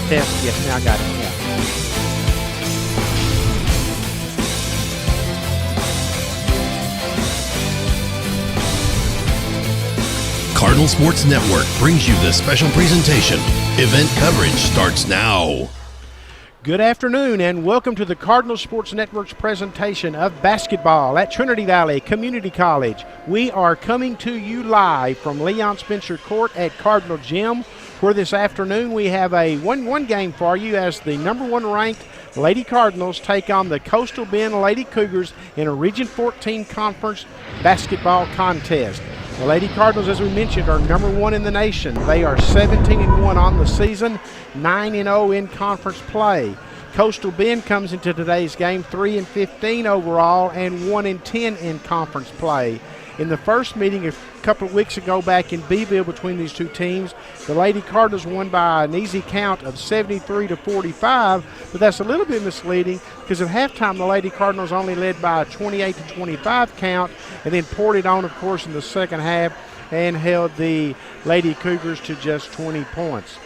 Test. Yes, now I got it. Yeah. Cardinal Sports Network brings you this special presentation. Event coverage starts now. Good afternoon and welcome to the Cardinal Sports Network's presentation of basketball at Trinity Valley Community College. We are coming to you live from Leon Spencer Court at Cardinal Gym, where this afternoon we have a 1-1 game for you as the number 1 ranked Lady Cardinals take on the Coastal Bend Lady Cougars in a Region 14 conference basketball contest. The Lady Cardinals, as we mentioned, are number 1 in the nation. They are 17-1 on the season, 9-0 in conference play. Coastal Bend comes into today's game 3-15 overall and 1-10 in conference play. In the first meeting a couple of weeks ago back in Beeville between these two teams, the Lady Cardinals won by an easy count of 73-45, but that's a little bit misleading because at halftime the Lady Cardinals only led by a 28-25 count and then poured it on, of course, in the second half and held the Lady Cougars to just 20 points.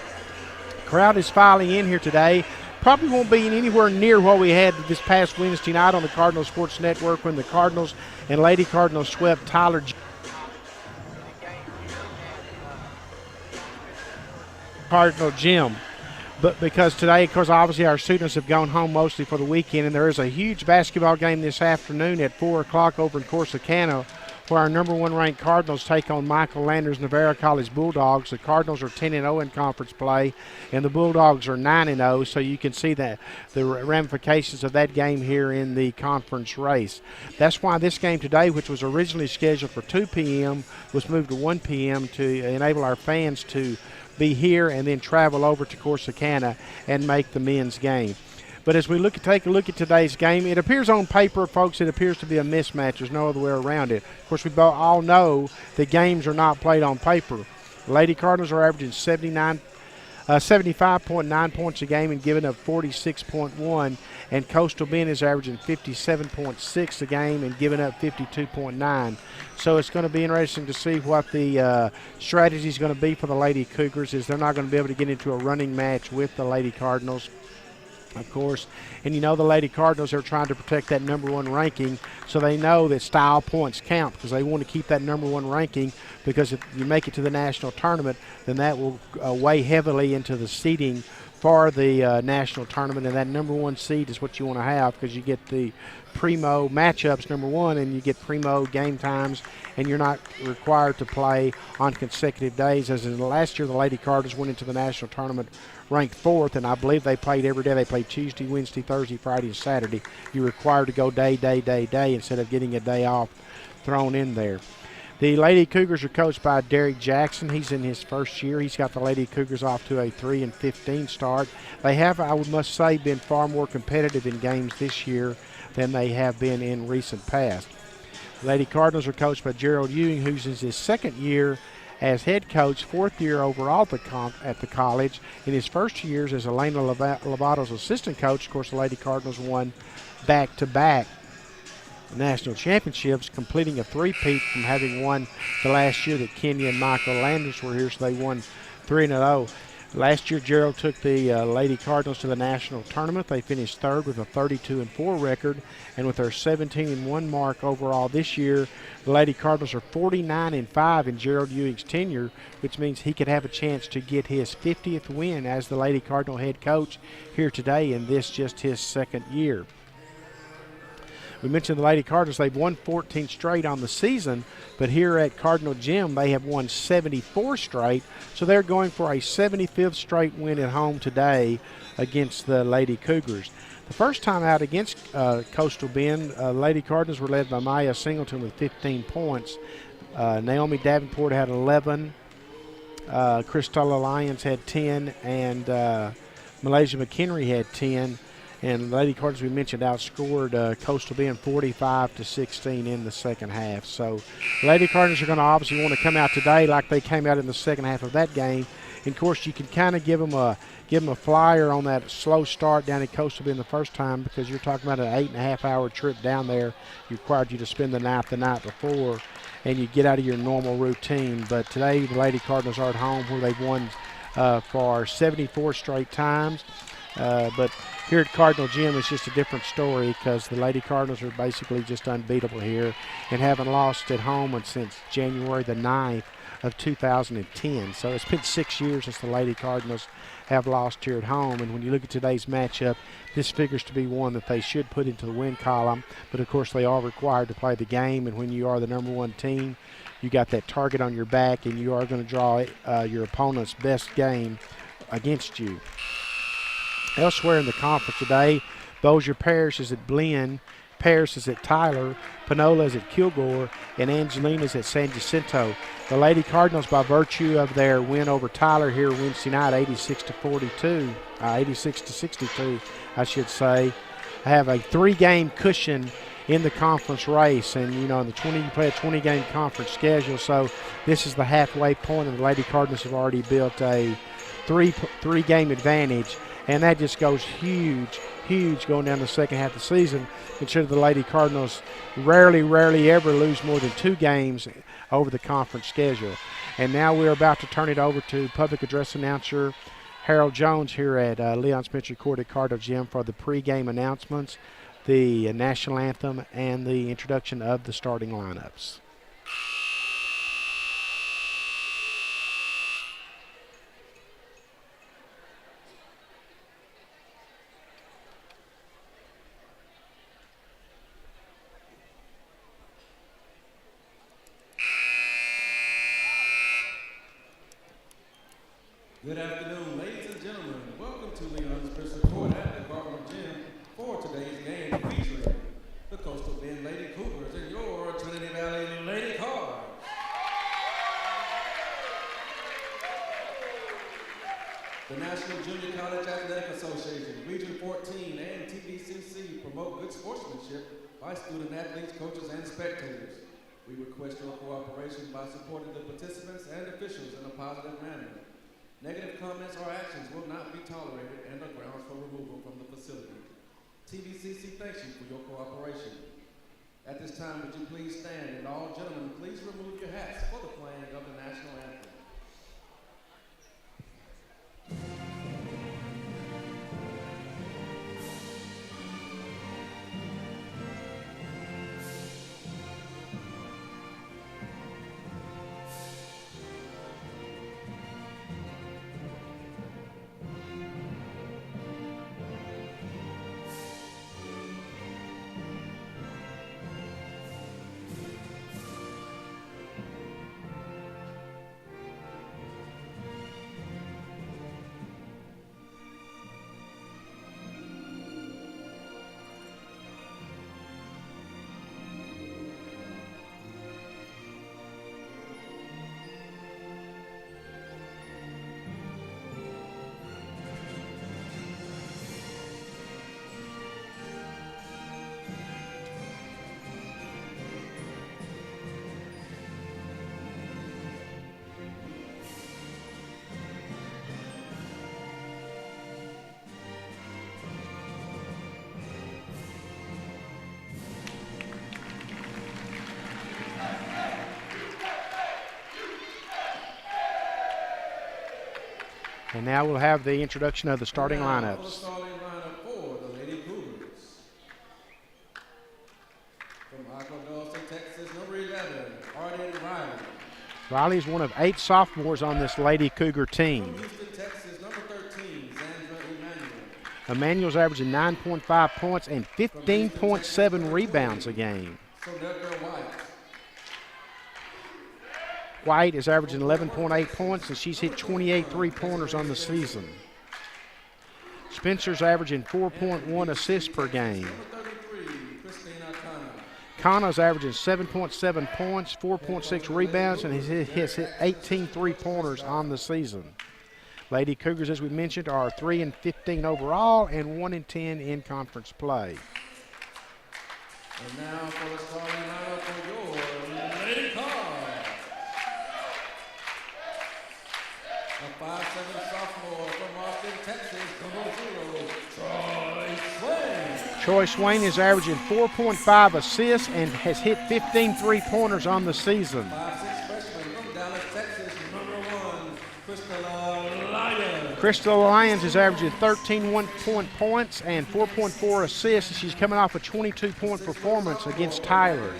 Crowd is filing in here today. Probably won't be anywhere near what we had this past Wednesday night on the Cardinal Sports Network when the Cardinals and Lady Cardinals swept Tyler Cardinal Gym. But because today, of course, obviously our students have gone home mostly for the weekend, and there is a huge basketball game this afternoon at 4 o'clock over in Corsicana, where our number 1 ranked Cardinals take on Michael Landers Navarro College Bulldogs. The Cardinals are 10-0 in conference play, and the Bulldogs are 9-0, so you can see that the ramifications of that game here in the conference race. That's why this game today, which was originally scheduled for 2 p.m., was moved to 1 p.m. to enable our fans to be here and then travel over to Corsicana and make the men's game. But as we take a look at today's game, it appears on paper, folks, it appears to be a mismatch. There's no other way around it. Of course, we all know that games are not played on paper. The Lady Cardinals are averaging 75.9 points a game and giving up 46.1, and Coastal Bend is averaging 57.6 a game and giving up 52.9. So it's going to be interesting to see what the strategy is going to be for the Lady Cougars, is they're not going to be able to get into a running match with the Lady Cardinals, of course. And you know the Lady Cardinals are trying to protect that number 1 ranking, so they know that style points count because they want to keep that number 1 ranking, because if you make it to the national tournament, then that will weigh heavily into the seeding for the national tournament, and that number 1 seed is what you want to have because you get the primo matchups, number 1, and you get primo game times, and you're not required to play on consecutive days. As in last year, the Lady Cardinals went into the national tournament ranked 4th, and I believe they played every day. They played Tuesday, Wednesday, Thursday, Friday, and Saturday. You're required to go day instead of getting a day off thrown in there. The Lady Cougars are coached by Derek Jackson. He's in his first year. He's got the Lady Cougars off to a 3-15 start. They have, I must say, been far more competitive in games this year than they have been in recent past. The Lady Cardinals are coached by Gerald Ewing, who's in his second year as head coach, 4th year overall at the college. In his first 2 years as Elena Lovato's assistant coach, of course, the Lady Cardinals won back-to-back national championships, completing a three-peat from having won the last year that Kenya and Michael Landers were here, so they won 3-0. Last year, Gerald took the Lady Cardinals to the national tournament. They finished 3rd with a 32-4 record, and with their 17-1 mark overall this year, the Lady Cardinals are 49-5 in Gerald Ewing's tenure, which means he could have a chance to get his 50th win as the Lady Cardinal head coach here today in this just his second year. We mentioned the Lady Cardinals, they've won 14 straight on the season, but here at Cardinal Gym, they have won 74 straight, so they're going for a 75th straight win at home today against the Lady Cougars. The first time out against Coastal Bend, Lady Cardinals were led by Maya Singleton with 15 points. Naomi Davenport had 11, Christella Lyons had 10, and Malaysia McHenry had 10. And Lady Cardinals, we mentioned, outscored Coastal Bend 45-16 in the second half. So Lady Cardinals are going to obviously want to come out today like they came out in the second half of that game. And of course, you can kind of give them a flyer on that slow start down at Coastal Bend the first time, because you're talking about an 8.5-hour trip down there. It required you to spend the night before, and you get out of your normal routine. But today, the Lady Cardinals are at home, where they've won for 74 straight times. But here at Cardinal Gym, it's just a different story because the Lady Cardinals are basically just unbeatable here and haven't lost at home since January the 9th of 2010. So it's been 6 years since the Lady Cardinals have lost here at home. And when you look at today's matchup, this figures to be one that they should put into the win column. But, of course, they are required to play the game. And when you are the number one team, you got that target on your back, and you are going to draw your opponent's best game against you. Elsewhere in the conference today, Bossier Parish is at Blinn, Paris is at Tyler, Panola is at Kilgore, and Angelina is at San Jacinto. The Lady Cardinals, by virtue of their win over Tyler here Wednesday night, 86 to 62, I should say, have a 3-game cushion in the conference race. And, you play a 20-game conference schedule, so this is the halfway point, and the Lady Cardinals have already built a three-game advantage. And that just goes huge going down the second half of the season. Consider the Lady Cardinals rarely ever lose more than 2 games over the conference schedule. And now we're about to turn it over to public address announcer Harold Jones here at Leon Spencer Court at Cardinal Gym for the pregame announcements, the national anthem, and the introduction of the starting lineups. Good afternoon, ladies and gentlemen. Welcome to Leon Spencer Court at the Cardinal Gym for today's game featuring the Coastal Bend Lady Cougars and your Trinity Valley Lady Cards. The National Junior College Athletic Association, Region 14, and TVCC promote good sportsmanship by student athletes, coaches, and spectators. We request your cooperation by supporting the participants and officials in a positive manner. Negative comments or actions will not be tolerated and are grounds for removal from the facility. TVCC thanks you for your cooperation. At this time, would you please stand, and all gentlemen, please remove your hats for the playing of the national anthem. And now we'll have the introduction of the starting lineups. For the starting lineup for the Lady Cougars. From Agua Dulce, Texas, number 11, Arden Riley. Riley is one of 8 sophomores on this Lady Cougar team. From Houston, Texas, number 13, Sandra Emmanuel. Emmanuel's averaging 9.5 points and 15.7 rebounds a game. Soneca White. White is averaging 11.8 points, and she's hit 28 three-pointers on the season. Spencer's averaging 4.1 assists per game. Kana's averaging 7.7 points, 4.6 rebounds, and has hit 18 three-pointers on the season. Lady Cougars, as we mentioned, are 3-15 overall and 1-10 in conference play. And now for the starting lineup for your Lady Cards. A 5'7" sophomore from Austin, Texas, number 0, Troy Swain. Troy Swain is averaging 4.5 assists and has hit 15 three-pointers on the season. 5'6" freshman from Dallas, Texas, number 1, Crystal Lyon. Crystal Lyons is averaging 13 one-point points and 4.4 assists. She's coming off a 22-point performance against Tyler.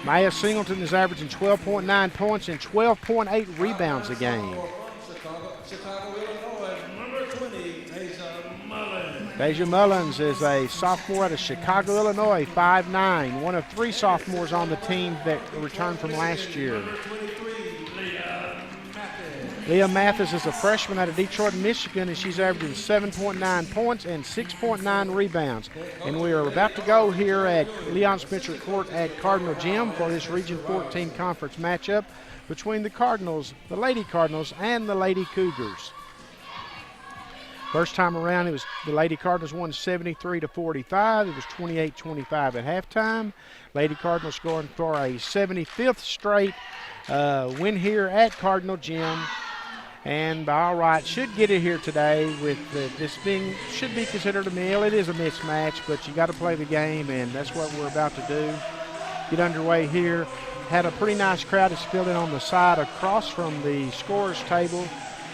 Maya Singleton is averaging 12.9 points and 12.8 rebounds a game. Deja Mullins is a sophomore out of Chicago, Illinois, 5'9", one of 3 sophomores on the team that returned from last year. Leah Mathis is a freshman out of Detroit, Michigan, and she's averaging 7.9 points and 6.9 rebounds. And we are about to go here at Leon Spencer Court at Cardinal Gym for this Region 14 conference matchup between the Cardinals, the Lady Cardinals, and the Lady Cougars. First time around, it was the Lady Cardinals won 73-45. It was 28-25 at halftime. Lady Cardinals scoring for a 75th straight win here at Cardinal Gym. And by all rights, should get it here today with this being, should be considered a meal. It is a mismatch, but you got to play the game, and that's what we're about to do. Get underway here. Had a pretty nice crowd that's filled in on the side across from the scorers table,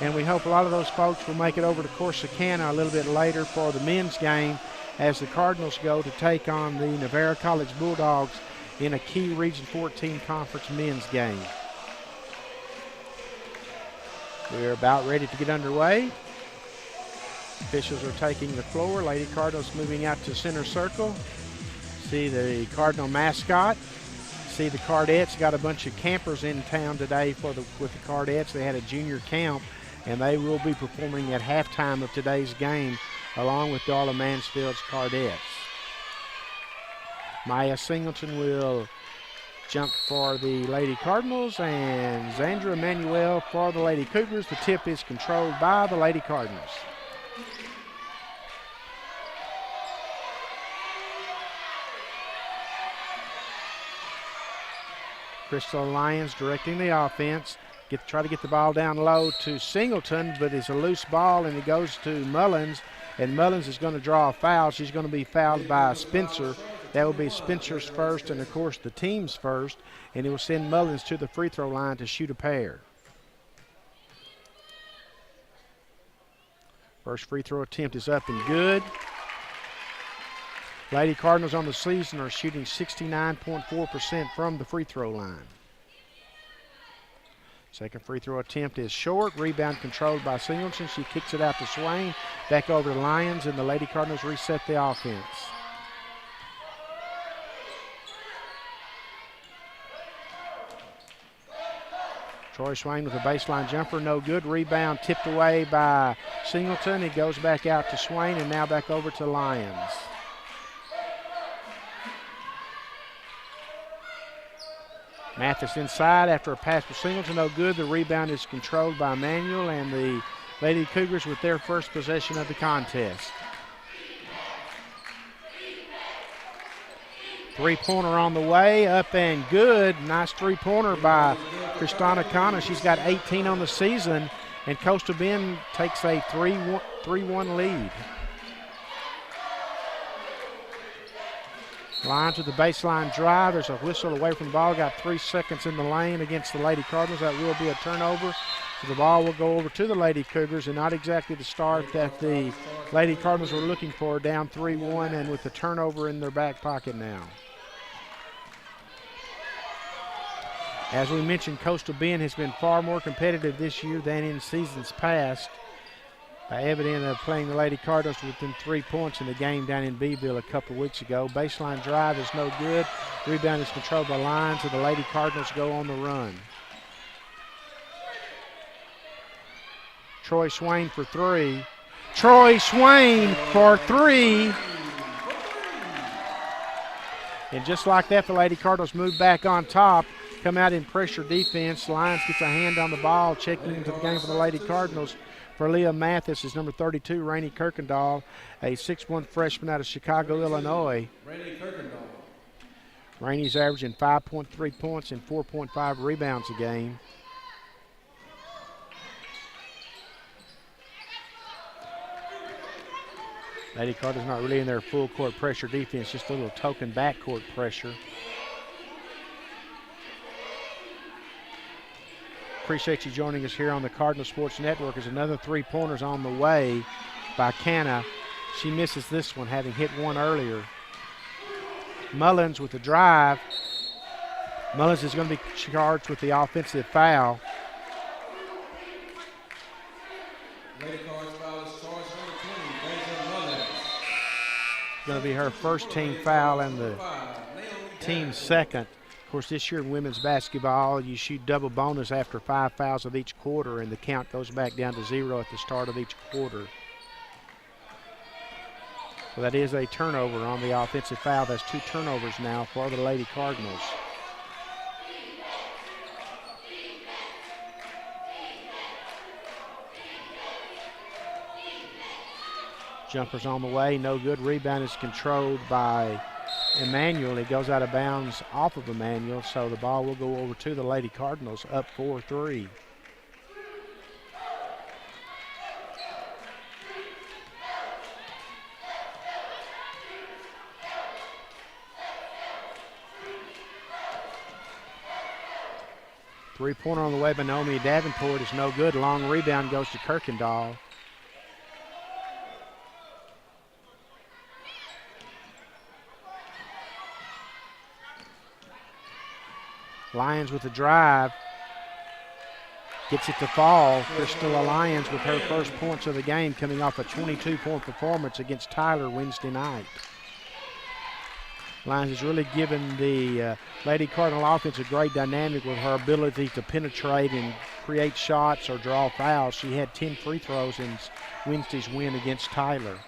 and we hope a lot of those folks will make it over to Corsicana a little bit later for the men's game as the Cardinals go to take on the Navarro College Bulldogs in a key Region 14 conference men's game. We're about ready to get underway. Officials are taking the floor. Lady Cardinals moving out to center circle. See the Cardinal mascot. See the Cardettes got a bunch of campers in town today with the Cardettes. They had a junior camp, and they will be performing at halftime of today's game along with Darla Mansfield's Cardettes. Maya Singleton will jump for the Lady Cardinals, and Zandra Emanuel for the Lady Cougars. The tip is controlled by the Lady Cardinals. Crystal Lyons directing the offense. Try to get the ball down low to Singleton, but it's a loose ball, and it goes to Mullins, and Mullins is going to draw a foul. She's going to be fouled by Spencer. That will be Spencer's first and, of course, the team's first, and it will send Mullins to the free throw line to shoot a pair. First free throw attempt is up and good. Lady Cardinals on the season are shooting 69.4% from the free throw line. Second free throw attempt is short. Rebound controlled by Singleton. She kicks it out to Swain. Back over to Lyons, and the Lady Cardinals reset the offense. Troy Swain with a baseline jumper, no good. Rebound tipped away by Singleton. It goes back out to Swain, and now back over to Lyons. Mathis inside after a pass for Singleton, no good. The rebound is controlled by Manuel, and the Lady Cougars with their first possession of the contest. Three-pointer on the way, up and good. Nice three-pointer by Kristana Kana. She's got 18 on the season, and Coastal Bend takes a 3-1 lead. Lyons with the baseline drive. There's a whistle away from the ball. Got 3 seconds in the lane against the Lady Cardinals. That will be a turnover. So the ball will go over to the Lady Cougars, and not exactly the start that the Lady Cardinals were looking for, down 3-1 and with the turnover in their back pocket now. As we mentioned, Coastal Bend has been far more competitive this year than in seasons past. Evident of playing the Lady Cardinals within 3 points in the game down in Beeville a couple of weeks ago. Baseline drive is no good. Rebound is controlled by Lyons, and the Lady Cardinals go on the run. Troy Swain for three. Troy Swain for three. And just like that, the Lady Cardinals move back on top, come out in pressure defense. Lyons gets a hand on the ball, checking into the game for the Lady Cardinals. For Leah Mathis is number 32, Rainey Kirkendall, a 6'1" freshman out of Chicago, Illinois. Rainey Kirkendall. Rainey's averaging 5.3 points and 4.5 rebounds a game. Lady Cardinals not really in their full court pressure defense, just a little token backcourt pressure. appreciate you joining us here on the Cardinal Sports Network. There's another 3-pointers on the way by Canna. She misses this one, having hit one earlier. Mullins with the drive. Mullins is going to be charged with the offensive foul. Lady Cards foul is charge number 20, Deja Mullins. Going to be her first team foul and the team's second. Of course, this year in women's basketball, you shoot double bonus after 5 fouls of each quarter, and the count goes back down to 0 at the start of each quarter. So that is a turnover on the offensive foul. That's 2 turnovers now for the Lady Cardinals. Jumper's on the way, no good. Rebound is controlled by Emmanuel. It goes out of bounds off of Emmanuel, so the ball will go over to the Lady Cardinals, up 4-3. Three-pointer on the way by Naomi Davenport is no good. Long rebound goes to Kirkendall. Lyons with the drive. Gets it to fall. Crystal Lyons with her first points of the game, coming off a 22-point performance against Tyler Wednesday night. Lyons has really given the Lady Cardinal offense a great dynamic with her ability to penetrate and create shots or draw fouls. She had 10 free throws in Wednesday's win against Tyler.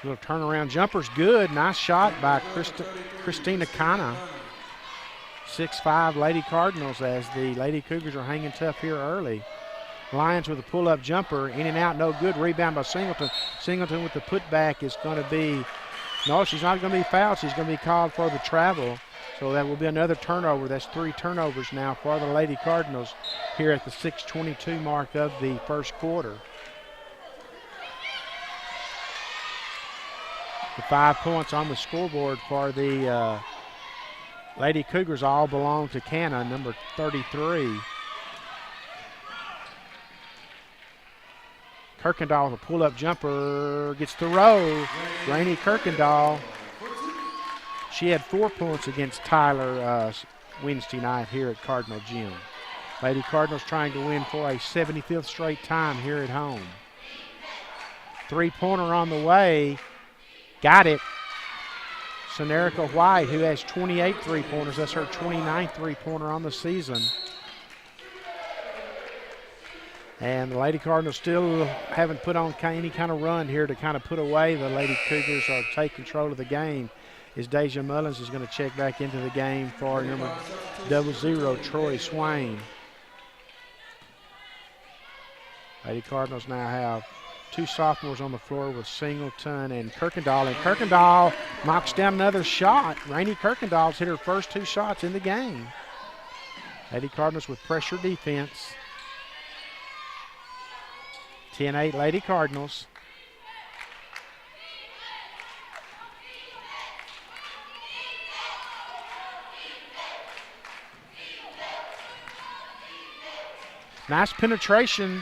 Little turnaround jumper's good. Nice shot by Christina Kana. 6'5" Lady Cardinals as the Lady Cougars are hanging tough here early. Lyons with a pull-up jumper, in and out, no good. Rebound by Singleton. Singleton with the putback is going to be, no, she's not going to be fouled. She's going to be called for the travel. So that will be another turnover. That's 3 turnovers now for the Lady Cardinals here at the 6:22 mark of the first quarter. The 5 points on the scoreboard for the Lady Cougars all belong to Canna, number 33. Kirkendall with a pull-up jumper, gets the row. Rainey Kirkendall. She had 4 points against Tyler Wednesday night here at Cardinal Gym. Lady Cardinals trying to win for a 75th straight time here at home. 3-pointer on the way. Got it. Sonerica White, who has 28 3-pointers. That's her 29th 3-pointer on the season. And the Lady Cardinals still haven't put on any kind of run here to kind of put away the Lady Cougars or take control of the game. As Deja Mullins is going to check back into the game for number 00, Troy Swain. Lady Cardinals now have 2 sophomores on the floor with Singleton and Kirkendall. And Kirkendall knocks down another shot. Rainey Kirkendall's hit her first 2 shots in the game. Lady Cardinals with pressure defense. 10-8 Lady Cardinals. Nice penetration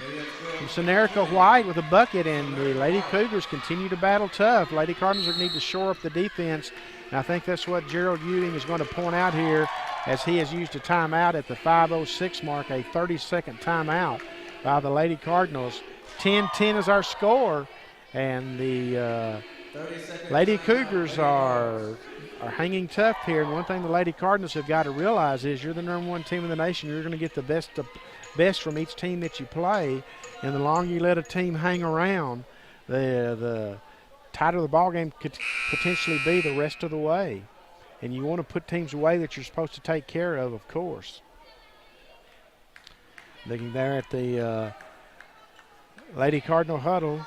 from Sonerica White with a bucket, and the Lady Cougars continue to battle tough. Lady Cardinals need to shore up the defense, and I think that's what Gerald Ewing is going to point out here as he has used a timeout at the 5:06 mark, a 30-second timeout by the Lady Cardinals. 10-10 is our score, and the Lady Cougars are hanging tough here. And one thing the Lady Cardinals have got to realize is you're the number 1 team in the nation. You're going to get the best from each team that you play, and the longer you let a team hang around, the tighter the ball game could potentially be the rest of the way. And you want to put teams away that you're supposed to take care of course. Looking there at the Lady Cardinal huddle.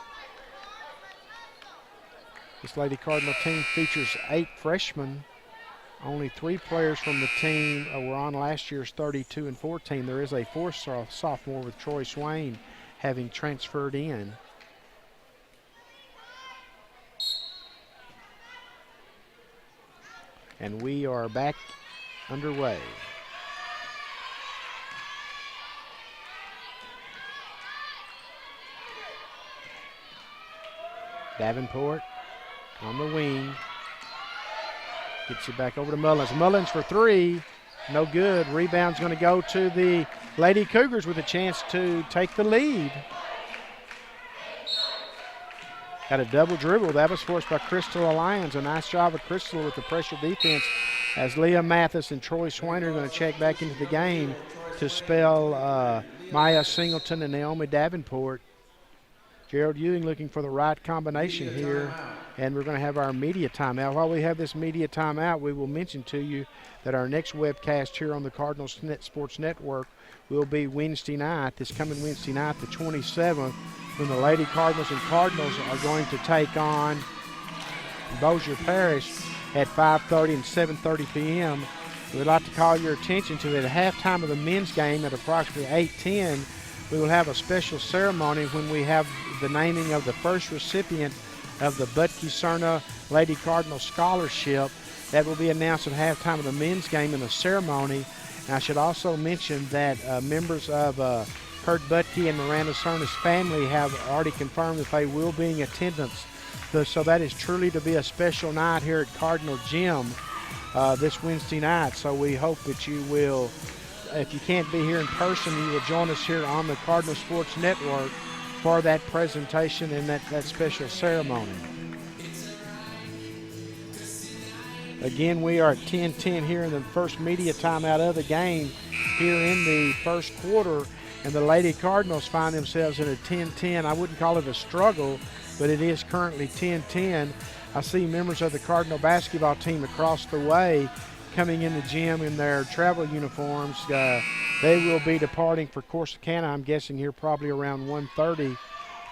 This Lady Cardinal team features 8 freshmen. Only 3 players from the team were on last year's 32 and 14. There is a 4th sophomore with Troy Swain having transferred in. And we are back underway. Davenport on the wing. Gets it back over to Mullins. Mullins for three. No good. Rebound's going to go to the Lady Cougars with a chance to take the lead. Got a double dribble. That was forced by Crystal Lyons. A nice job of Crystal with the pressure defense as Leah Mathis and Troy Swain are going to check back into the game to spell Maya Singleton and Naomi Davenport. Gerald Ewing looking for the right combination here, and we're going to have our media timeout. While we have this media timeout, we will mention to you that our next webcast here on the Cardinals Sports Network will be Wednesday night, this coming Wednesday night, the 27th, when the Lady Cardinals and Cardinals are going to take on Bossier Parish at 5:30 and 7:30 p.m. We'd like to call your attention to that at halftime of the men's game at approximately 8:10. We will have a special ceremony when we have the naming of the first recipient of the Butke-Cerna Lady Cardinal Scholarship. That will be announced at halftime of the men's game in the ceremony. And I should also mention that members of Kurt Butke and Miranda Cerna's family have already confirmed that they will be in attendance. So that is truly to be a special night here at Cardinal Gym this Wednesday night. So we hope that you will, if you can't be here in person, you will join us here on the Cardinal Sports Network for that presentation and that special ceremony. Again, we are at 10-10 here in the first media timeout of the game here in the first quarter, and the Lady Cardinals find themselves in a 10-10. I wouldn't call it a struggle, but it is currently 10-10. I see members of the Cardinal basketball team across the way coming in the gym in their travel uniforms. They will be departing for Corsicana, I'm guessing here probably around 1:30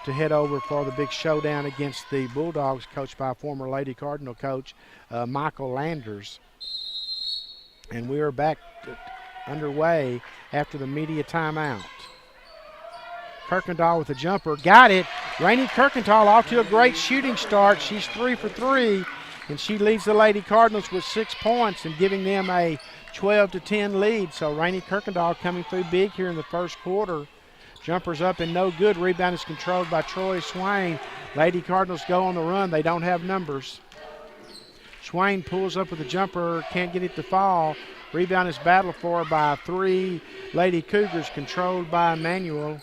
to head over for the big showdown against the Bulldogs, coached by former Lady Cardinal coach Michael Landers. And we are back underway after the media timeout. Kirkendall with a jumper, got it. Rainey Kirkendall off to a great shooting start. She's 3 for 3, and she leads the Lady Cardinals with 6 points and giving them a 12-10 lead. So Rainey Kirkendall coming through big here in the first quarter. Jumper's up and no good. Rebound is controlled by Troy Swain. Lady Cardinals go on the run. They don't have numbers. Swain pulls up with a jumper, can't get it to fall. Rebound is battled for by 3 Lady Cougars, controlled by Emmanuel.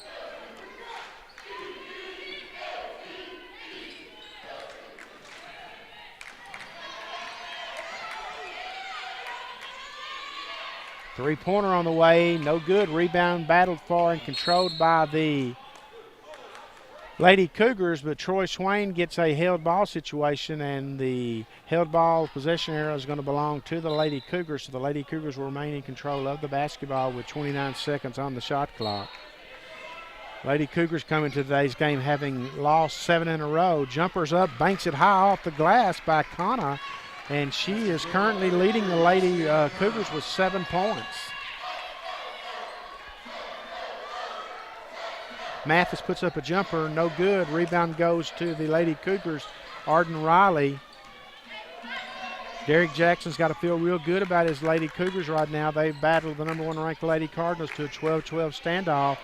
Three-pointer on the way, no good. Rebound battled for and controlled by the Lady Cougars, but Troy Swain gets a held ball situation, and the held ball possession area is going to belong to the Lady Cougars, so the Lady Cougars will remain in control of the basketball with 29 seconds on the shot clock. Lady Cougars coming to today's game having lost 7 in a row. Jumpers up, banks it high off the glass by Kana, and she is currently leading the Lady Cougars with 7 points. Mathis puts up a jumper, no good. Rebound goes to the Lady Cougars, Arden Riley. Derek Jackson's got to feel real good about his Lady Cougars right now. They've battled the number 1 ranked Lady Cardinals to a 12-12 standoff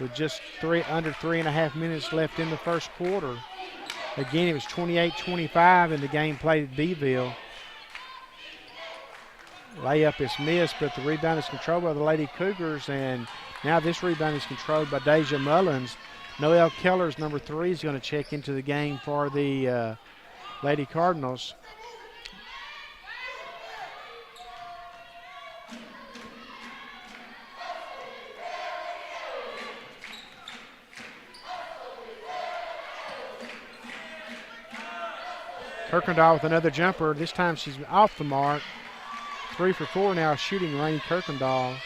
with just under 3.5 minutes left in the first quarter. Again, it was 28-25 in the game played at Beeville. Layup is missed, but the rebound is controlled by the Lady Cougars, and now this rebound is controlled by Deja Mullins. Noelle Keller's number 3 is going to check into the game for the Lady Cardinals. Kirkendall with another jumper. This time she's off the mark. 3 for 4 now shooting Rainey Kirkendall.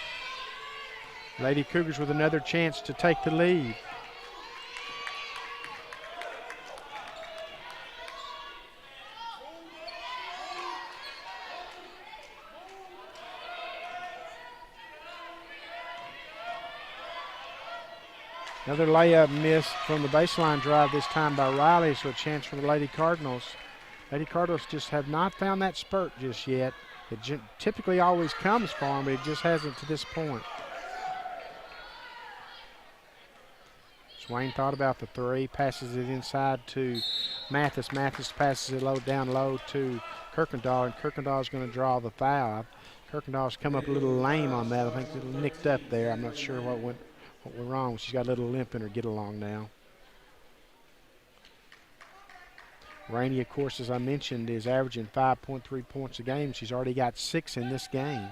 Lady Cougars with another chance to take the lead. Another layup missed from the baseline drive, this time by Riley, so a chance for the Lady Cardinals. Lady Cardinals just have not found that spurt just yet. It typically always comes for him, but it just hasn't to this point. Swain thought about the three, passes it inside to Mathis. Mathis passes it down low to Kirkendall, and Kirkendall's going to draw the foul. Kirkendall's come up a little lame on that. I think it nicked up there. I'm not sure what went wrong. She's got a little limp in her get along now. Rainey, of course, as I mentioned, is averaging 5.3 points a game. She's already got 6 in this game.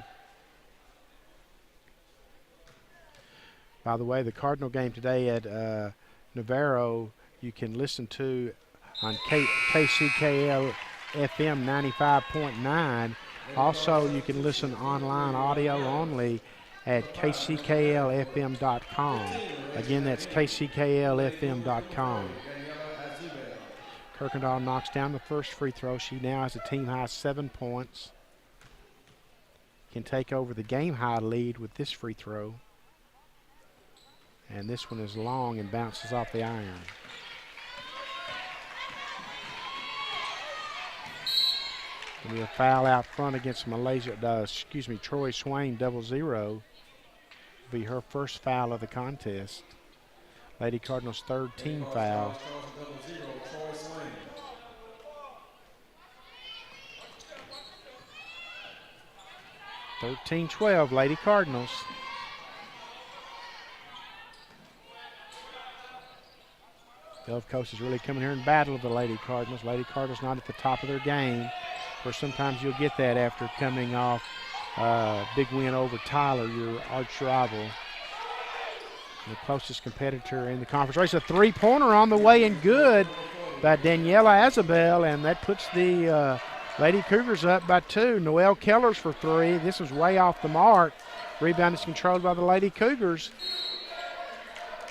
By the way, the Cardinal game today at Navarro, you can listen to on KCKL FM 95.9. Also, you can listen online, audio only, at kcklfm.com. Again, that's kcklfm.com. Kirkendall knocks down the first free throw. She now has a team-high 7 points. Can take over the game-high lead with this free throw. And this one is long and bounces off the iron. There'll be a foul out front against Troy Swain, 0-0. Be her first foul of the contest. Lady Cardinals' third team foul. 13-12, Lady Cardinals. Gulf Coast is really coming here and battle with the Lady Cardinals. Lady Cardinals not at the top of their game. Where sometimes you'll get that after coming off big win over Tyler, your arch rival. The closest competitor in the conference race. A three-pointer on the way and good by Daniela Isabel, and that puts the Lady Cougars up by 2. Noelle Kellers for 3. This was way off the mark. Rebound is controlled by the Lady Cougars.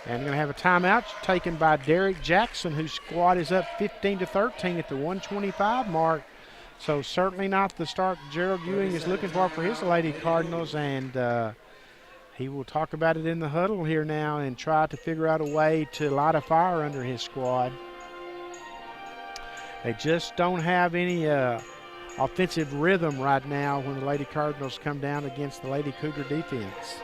And going to have a timeout taken by Derek Jackson, whose squad is up 15-13 at the 125 mark. So certainly not the start Gerald Ewing is looking for his Lady Cardinals, and he will talk about it in the huddle here now and try to figure out a way to light a fire under his squad. They just don't have any offensive rhythm right now when the Lady Cardinals come down against the Lady Cougar defense.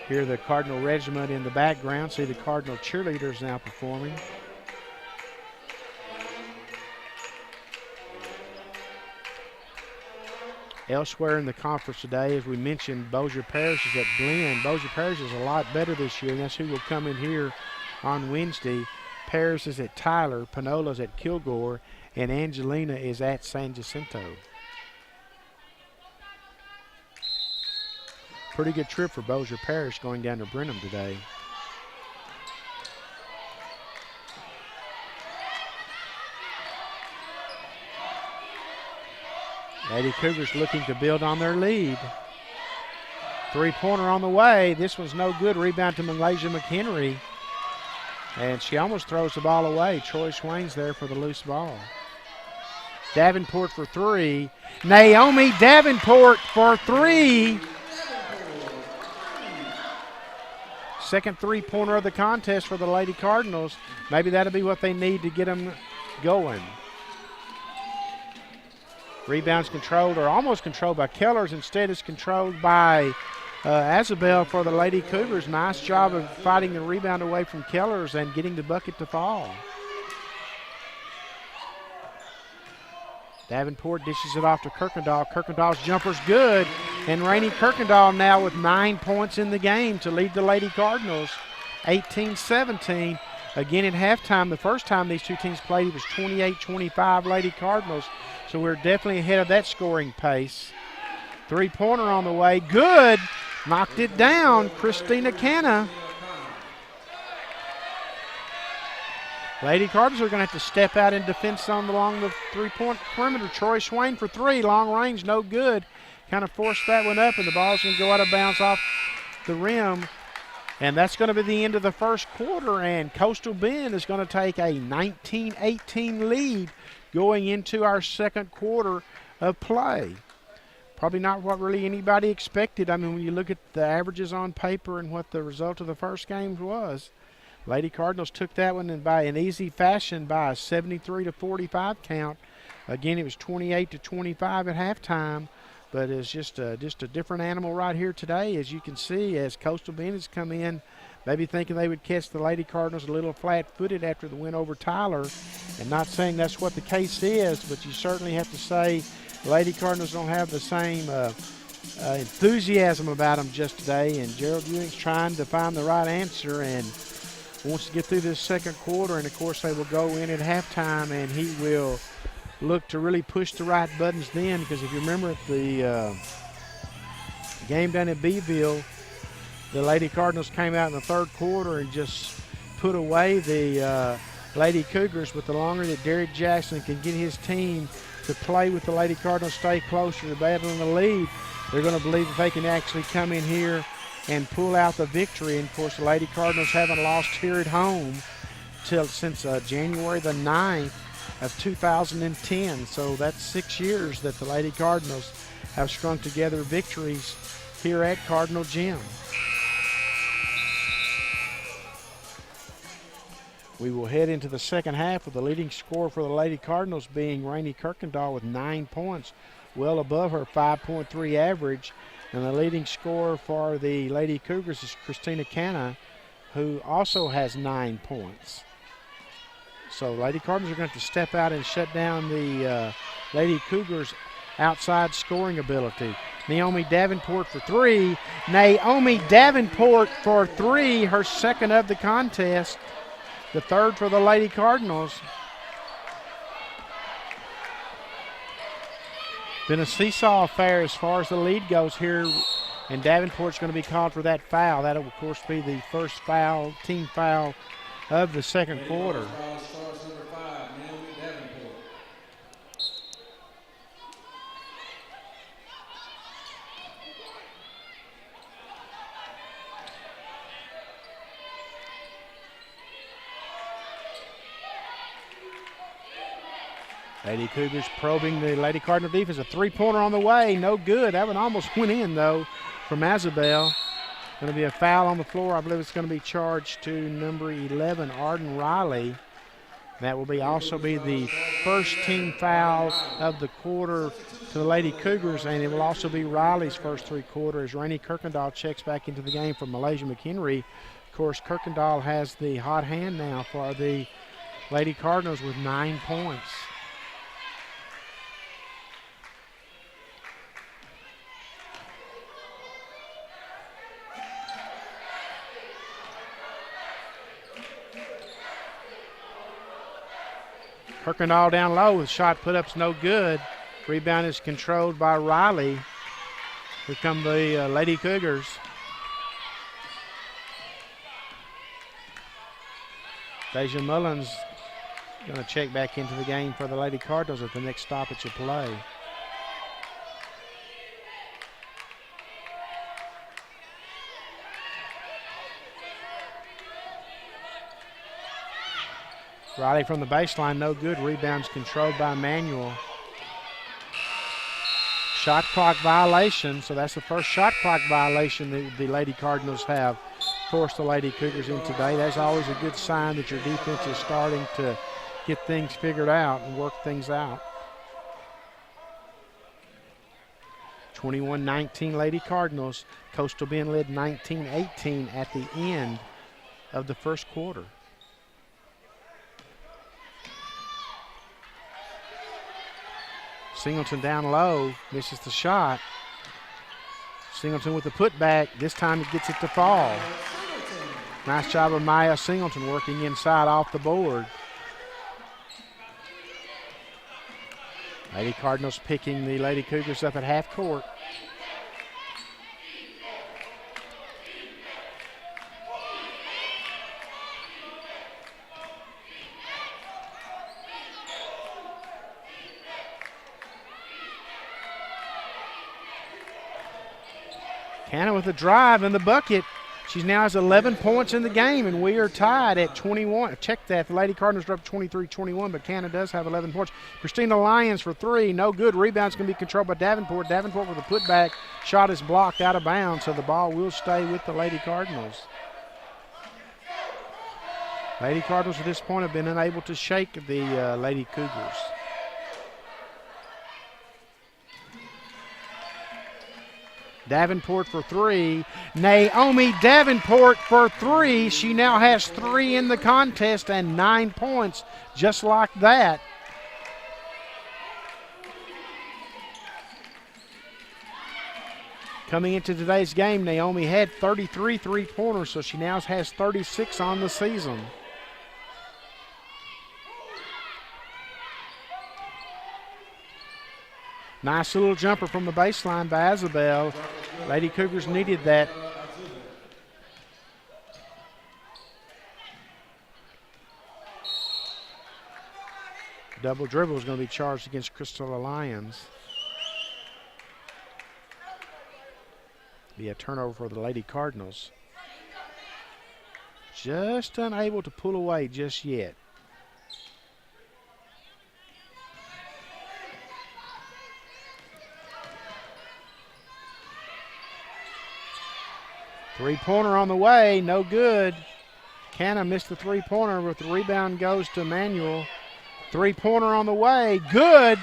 Hear the Cardinal regiment in the background. See the Cardinal cheerleaders now performing. Elsewhere in the conference today, as we mentioned, Bossier Parish is at Glenn. Bossier Parish is a lot better this year, and that's who will come in here on Wednesday. Paris is at Tyler, Pinola's at Kilgore, and Angelina is at San Jacinto. Pretty good trip for Bossier Parish going down to Brenham today. Lady Cougars looking to build on their lead. Three-pointer on the way. This one's no good. Rebound to Malaysia McHenry. And she almost throws the ball away. Troy Swain's there for the loose ball. Davenport for 3. Naomi Davenport for 3. Second three-pointer of the contest for the Lady Cardinals. Maybe that'll be what they need to get them going. Rebounds controlled, or almost controlled, by Kellers. Instead, it's controlled by Isabel for the Lady Cougars. Nice job of fighting the rebound away from Kellers and getting the bucket to fall. Davenport dishes it off to Kirkendall. Kirkendall's jumper's good. And Rainey Kirkendall now with 9 points in the game to lead the Lady Cardinals, 18-17. Again at halftime, the first time these two teams played, it was 28-25 Lady Cardinals. So we're definitely ahead of that scoring pace. Three-pointer on the way. Good. Knocked it down. Christina Canna. Lady Cardinals are going to have to step out in defense along the three-point perimeter. Troy Swain for 3. Long range, no good. Kind of forced that one up, and the ball's going to go out of bounds off the rim. And that's going to be the end of the first quarter, and Coastal Bend is going to take a 19-18 lead going into our second quarter of play. Probably not what really anybody expected. I mean, when you look at the averages on paper and what the result of the first game was, Lady Cardinals took that one by an easy fashion by a 73-45 count Again, it was 28-25 at halftime, but it's just a different animal right here today, as you can see, as Coastal Bend has come in, maybe thinking they would catch the Lady Cardinals a little flat-footed after the win over Tyler. And not saying that's what the case is, but you certainly have to say Lady Cardinals don't have the same enthusiasm about them just today. And Gerald Ewing's trying to find the right answer and wants to get through this second quarter. And, of course, they will go in at halftime, and he will look to really push the right buttons then, because if you remember at the game down in Beeville, the Lady Cardinals came out in the third quarter and just put away the Lady Cougars. But the longer that Derek Jackson can get his team to play with the Lady Cardinals, stay closer to battling the lead, they're going to believe that they can actually come in here and pull out the victory. And, of course, the Lady Cardinals haven't lost here at home since January the 9th of 2010. So that's 6 years that the Lady Cardinals have strung together victories here at Cardinal Gym. We will head into the second half with the leading scorer for the Lady Cardinals being Rainey Kirkendall with 9 points, well above her 5.3 average. And the leading scorer for the Lady Cougars is Christina Canna, who also has 9 points. So Lady Cardinals are going to have to step out and shut down the Lady Cougars' outside scoring ability. Naomi Davenport for 3. Naomi Davenport for 3, her second of the contest. The third for the Lady Cardinals. Been a seesaw affair as far as the lead goes here, and Davenport's going to be called for that foul. That'll, of course, be the first foul, team foul of the second quarter. Lady Cougars probing the Lady Cardinal defense. A three-pointer on the way. No good. That one almost went in, though, from Azabel. Going to be a foul on the floor. I believe it's going to be charged to number 11, Arden Riley. That will also be the first team foul of the quarter to the Lady Cougars, and it will also be Riley's first 3 quarters. Rainey Kirkendall checks back into the game for Malaysia McHenry. Of course, Kirkendall has the hot hand now for the Lady Cardinals with 9 points. Kirkendall down low. The shot put-up's no good. Rebound is controlled by Riley. Here come the Lady Cougars. Deja Mullins going to check back into the game for the Lady Cardinals at the next stoppage of play. Riley from the baseline, no good. Rebounds controlled by Manuel. Shot clock violation, so that's the first shot clock violation that the Lady Cardinals have forced the Lady Cougars in today. That's always a good sign that your defense is starting to get things figured out and work things out. 21-19 Lady Cardinals. Coastal Bend led 19-18 at the end of the first quarter. Singleton down low, misses the shot. Singleton with the putback. This time he gets it to fall. Nice job of Maya Singleton working inside off the board. Lady Cardinals picking the Lady Cougars up at half court. Canna with the drive and the bucket. She now has 11 points in the game, and we are tied at 21. Check that. The Lady Cardinals are up 23-21, but Canna does have 11 points. Christina Lyons for 3. No good. Rebound's going to be controlled by Davenport. Davenport with a putback. Shot is blocked out of bounds, so the ball will stay with the Lady Cardinals. Lady Cardinals at this point have been unable to shake the Lady Cougars. Davenport for three. Naomi Davenport for three. She now has 3 in the contest and 9 points, just like that. Coming into today's game, Naomi had 33 three-pointers, so she now has 36 on the season. Nice little jumper from the baseline by Isabel. Lady Cougars needed that. Double dribble is going to be charged against Crystal Lions. Be a turnover for the Lady Cardinals. Just unable to pull away just yet. Three-pointer on the way, no good. Canna missed the three-pointer, but the rebound goes to Emmanuel. Three-pointer on the way, good.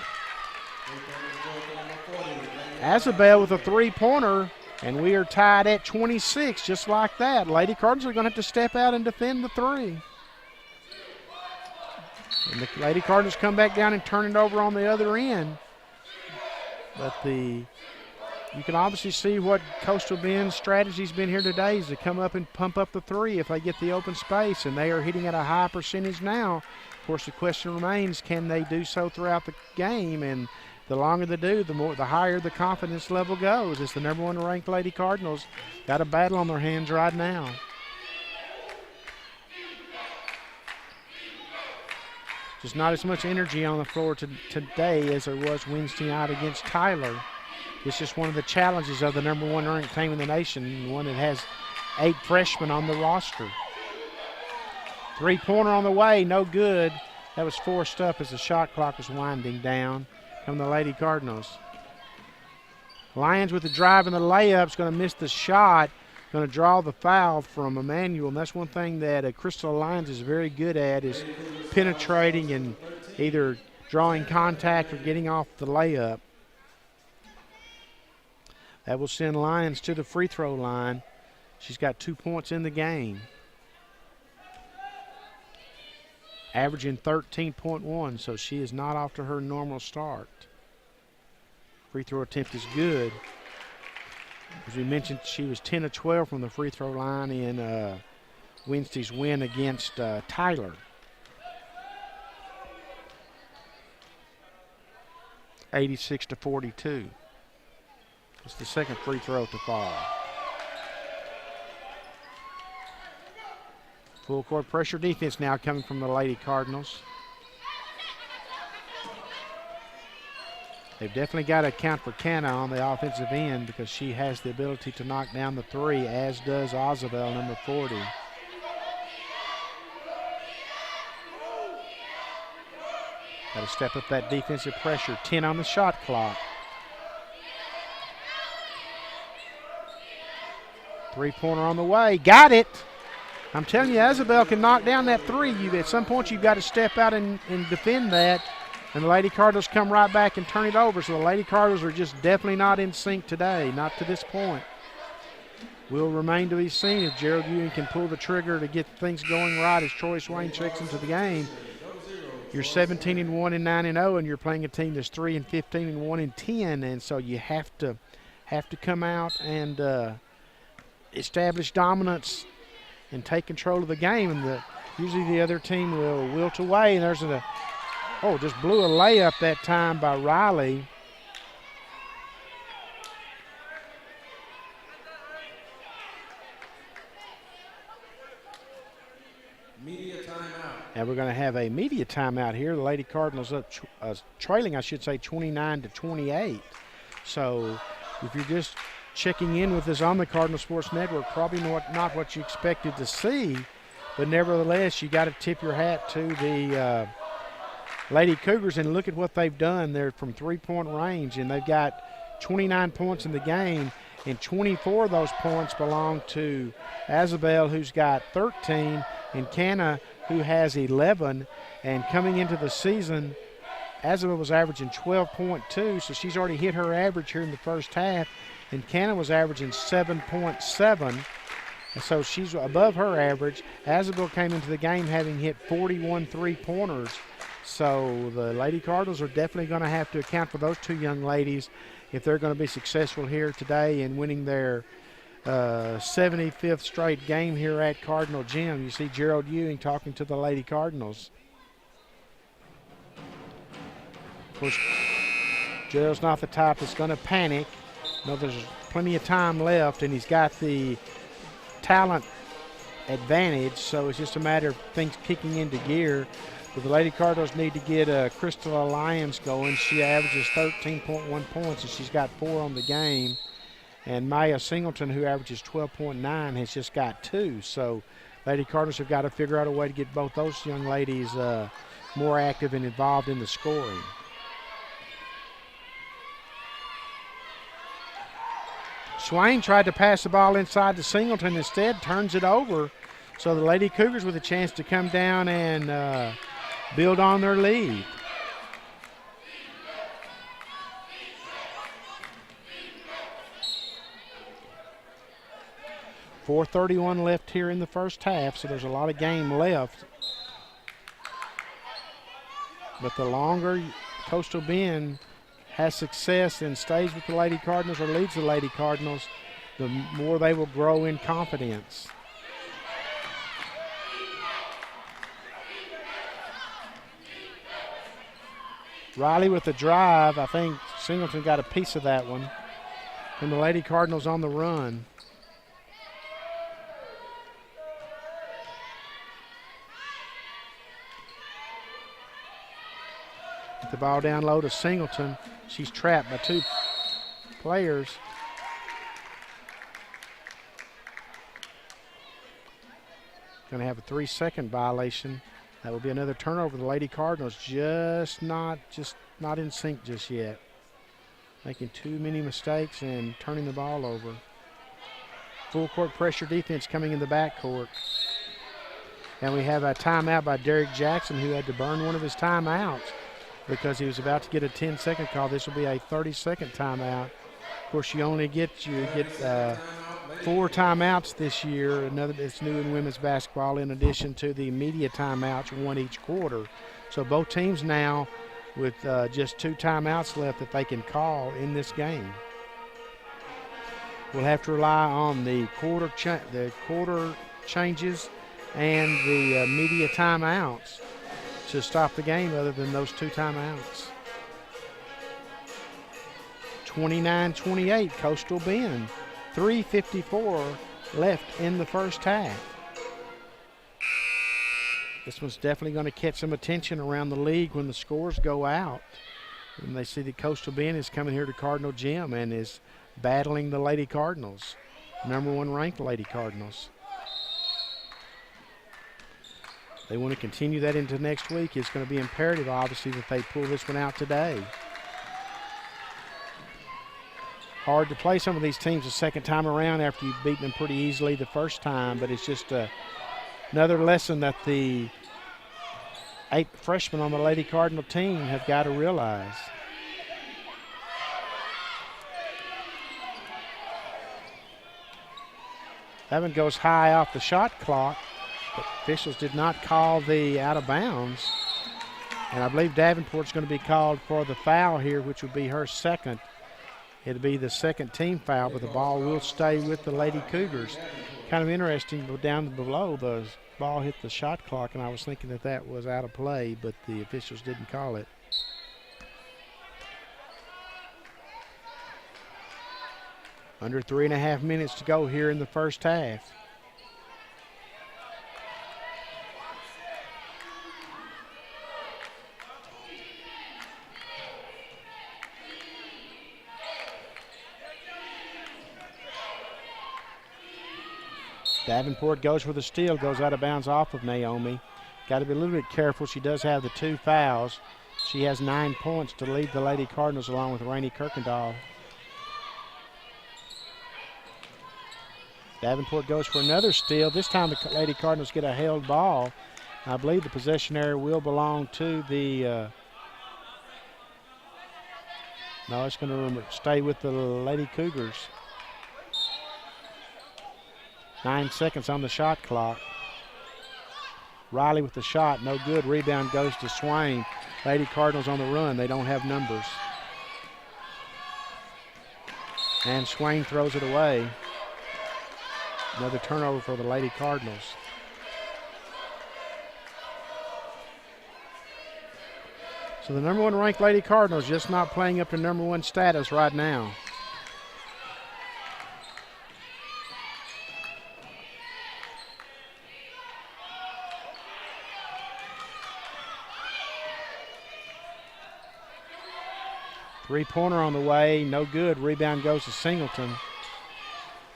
Isabel with a three-pointer, and we are tied at 26, just like that. Lady Cardinals are going to have to step out and defend the three. And the Lady Cardinals come back down and turn it over on the other end. But you can obviously see what Coastal Bend's strategy's been here today is to come up and pump up the three if they get the open space, and they are hitting at a high percentage now. Of course, the question remains, can they do so throughout the game? And the longer they do, the higher the confidence level goes. It's the number 1 ranked Lady Cardinals. Got a battle on their hands right now. Just not as much energy on the floor today as there was Wednesday night against Tyler. It's just one of the challenges of the number 1 ranked team in the nation, one that has 8 freshmen on the roster. Three-pointer on the way, no good. That was forced up as the shot clock was winding down from the Lady Cardinals. Lions with the drive and the layup is going to miss the shot, going to draw the foul from Emmanuel. And that's one thing that Crystal Lions is very good at, is penetrating and either drawing contact or getting off the layup. That will send Lions to the free throw line. She's got 2 points in the game. Averaging 13.1, so she is not off to her normal start. Free throw attempt is good. As we mentioned, she was 10 of 12 from the free throw line in Wednesday's win against Tyler. 86-42. It's the second free throw to fall. Full court pressure defense now coming from the Lady Cardinals. They've definitely got to account for Canna on the offensive end because she has the ability to knock down the three, as does Ozabel, number 40. Got to step up that defensive pressure. 10 on the shot clock. Three-pointer on the way. Got it. I'm telling you, Isabel can knock down that three. At some point, you've got to step out and defend that. And the Lady Cardinals come right back and turn it over. So the Lady Cardinals are just definitely not in sync today, not to this point. Will remain to be seen if Gerald Ewing can pull the trigger to get things going right as Troy Swain checks into the game. You're 17-1 and 9-0, and you're playing a team that's 3-15 and 1-10, and so you have to come out and establish dominance and take control of the game. And usually the other team will wilt away. And there's just blew a layup that time by Riley. Media timeout. And we're going to have a media timeout here. The Lady Cardinals up trailing, 29-28. So if you're just checking in with us on the Cardinal Sports Network, probably not what you expected to see, but nevertheless, you got to tip your hat to the Lady Cougars and look at what they've done. They're from three-point range, and they've got 29 points in the game, and 24 of those points belong to Isabel, who's got 13, and Canna, who has 11. And coming into the season, Isabel was averaging 12.2, so she's already hit her average here in the first half. and Cannon was averaging 7.7. And so she's above her average. Isabel came into the game having hit 41 three-pointers. So the Lady Cardinals are definitely going to have to account for those two young ladies if they're going to be successful here today in winning their 75th straight game here at Cardinal Gym. You see Gerald Ewing talking to the Lady Cardinals. Of course, Gerald's not the type that's going to panic. No, there's plenty of time left, and he's got the talent advantage, so it's just a matter of things kicking into gear. But the Lady Cardinals need to get Crystal Lyons going. She averages 13.1 points, and she's got 4 on the game. And Maya Singleton, who averages 12.9, has just got 2. So Lady Cardinals have got to figure out a way to get both those young ladies more active and involved in the scoring. Swain tried to pass the ball inside to Singleton, instead turns it over. So the Lady Cougars with a chance to come down and build on their lead. .431 left here in the first half, so there's a lot of game left. But the longer Coastal Bend has success and stays with the Lady Cardinals or leads the Lady Cardinals, the more they will grow in confidence. Riley with the drive. I think Singleton got a piece of that one. And the Lady Cardinals on the run. Get the ball down low to Singleton. She's trapped by 2 players. Going to have a 3-second violation. That will be another turnover. The Lady Cardinals just not in sync just yet. Making too many mistakes and turning the ball over. Full court pressure defense coming in the backcourt. And we have a timeout by Derek Jackson, who had to burn one of his timeouts because he was about to get a 10-second call. This will be a 30-second timeout. Of course, you get 4 timeouts this year. It's new in women's basketball, in addition to the media timeouts, 1 each quarter. So both teams now with just 2 timeouts left that they can call in this game. We'll have to rely on the quarter changes and the media timeouts to stop the game, other than those 2 timeouts. 29-28, Coastal Bend. 3:54 left in the first half. This one's definitely going to catch some attention around the league when the scores go out. And they see that Coastal Bend is coming here to Cardinal Gym and is battling the Lady Cardinals, #1 ranked Lady Cardinals. They want to continue that into next week. It's going to be imperative, obviously, that they pull this one out today. Hard to play some of these teams the second time around after you've beaten them pretty easily the first time, but it's just another lesson that the 8 freshmen on the Lady Cardinal team have got to realize. That one goes high off the shot clock, but officials did not call the out of bounds. And I believe Davenport's going to be called for the foul here, which would be her second. It'll be the second team foul, but the ball will stay with the Lady Cougars. Kind of interesting, but down below, the ball hit the shot clock, and I was thinking that was out of play, but the officials didn't call it. Under 3.5 minutes to go here in the first half. Davenport goes for the steal, goes out of bounds off of Naomi. Got to be a little bit careful. She does have the 2 fouls. She has 9 points to lead the Lady Cardinals along with Rainey Kirkendall. Davenport goes for another steal. This time the Lady Cardinals get a held ball. I believe the possession area will belong to the no, it's going to stay with the Lady Cougars. 9 seconds on the shot clock. Riley with the shot, no good. Rebound goes to Swain. Lady Cardinals on the run. They don't have numbers. And Swain throws it away. Another turnover for the Lady Cardinals. So the number 1 ranked Lady Cardinals just not playing up to number 1 status right now. Three-pointer on the way, no good. Rebound goes to Singleton.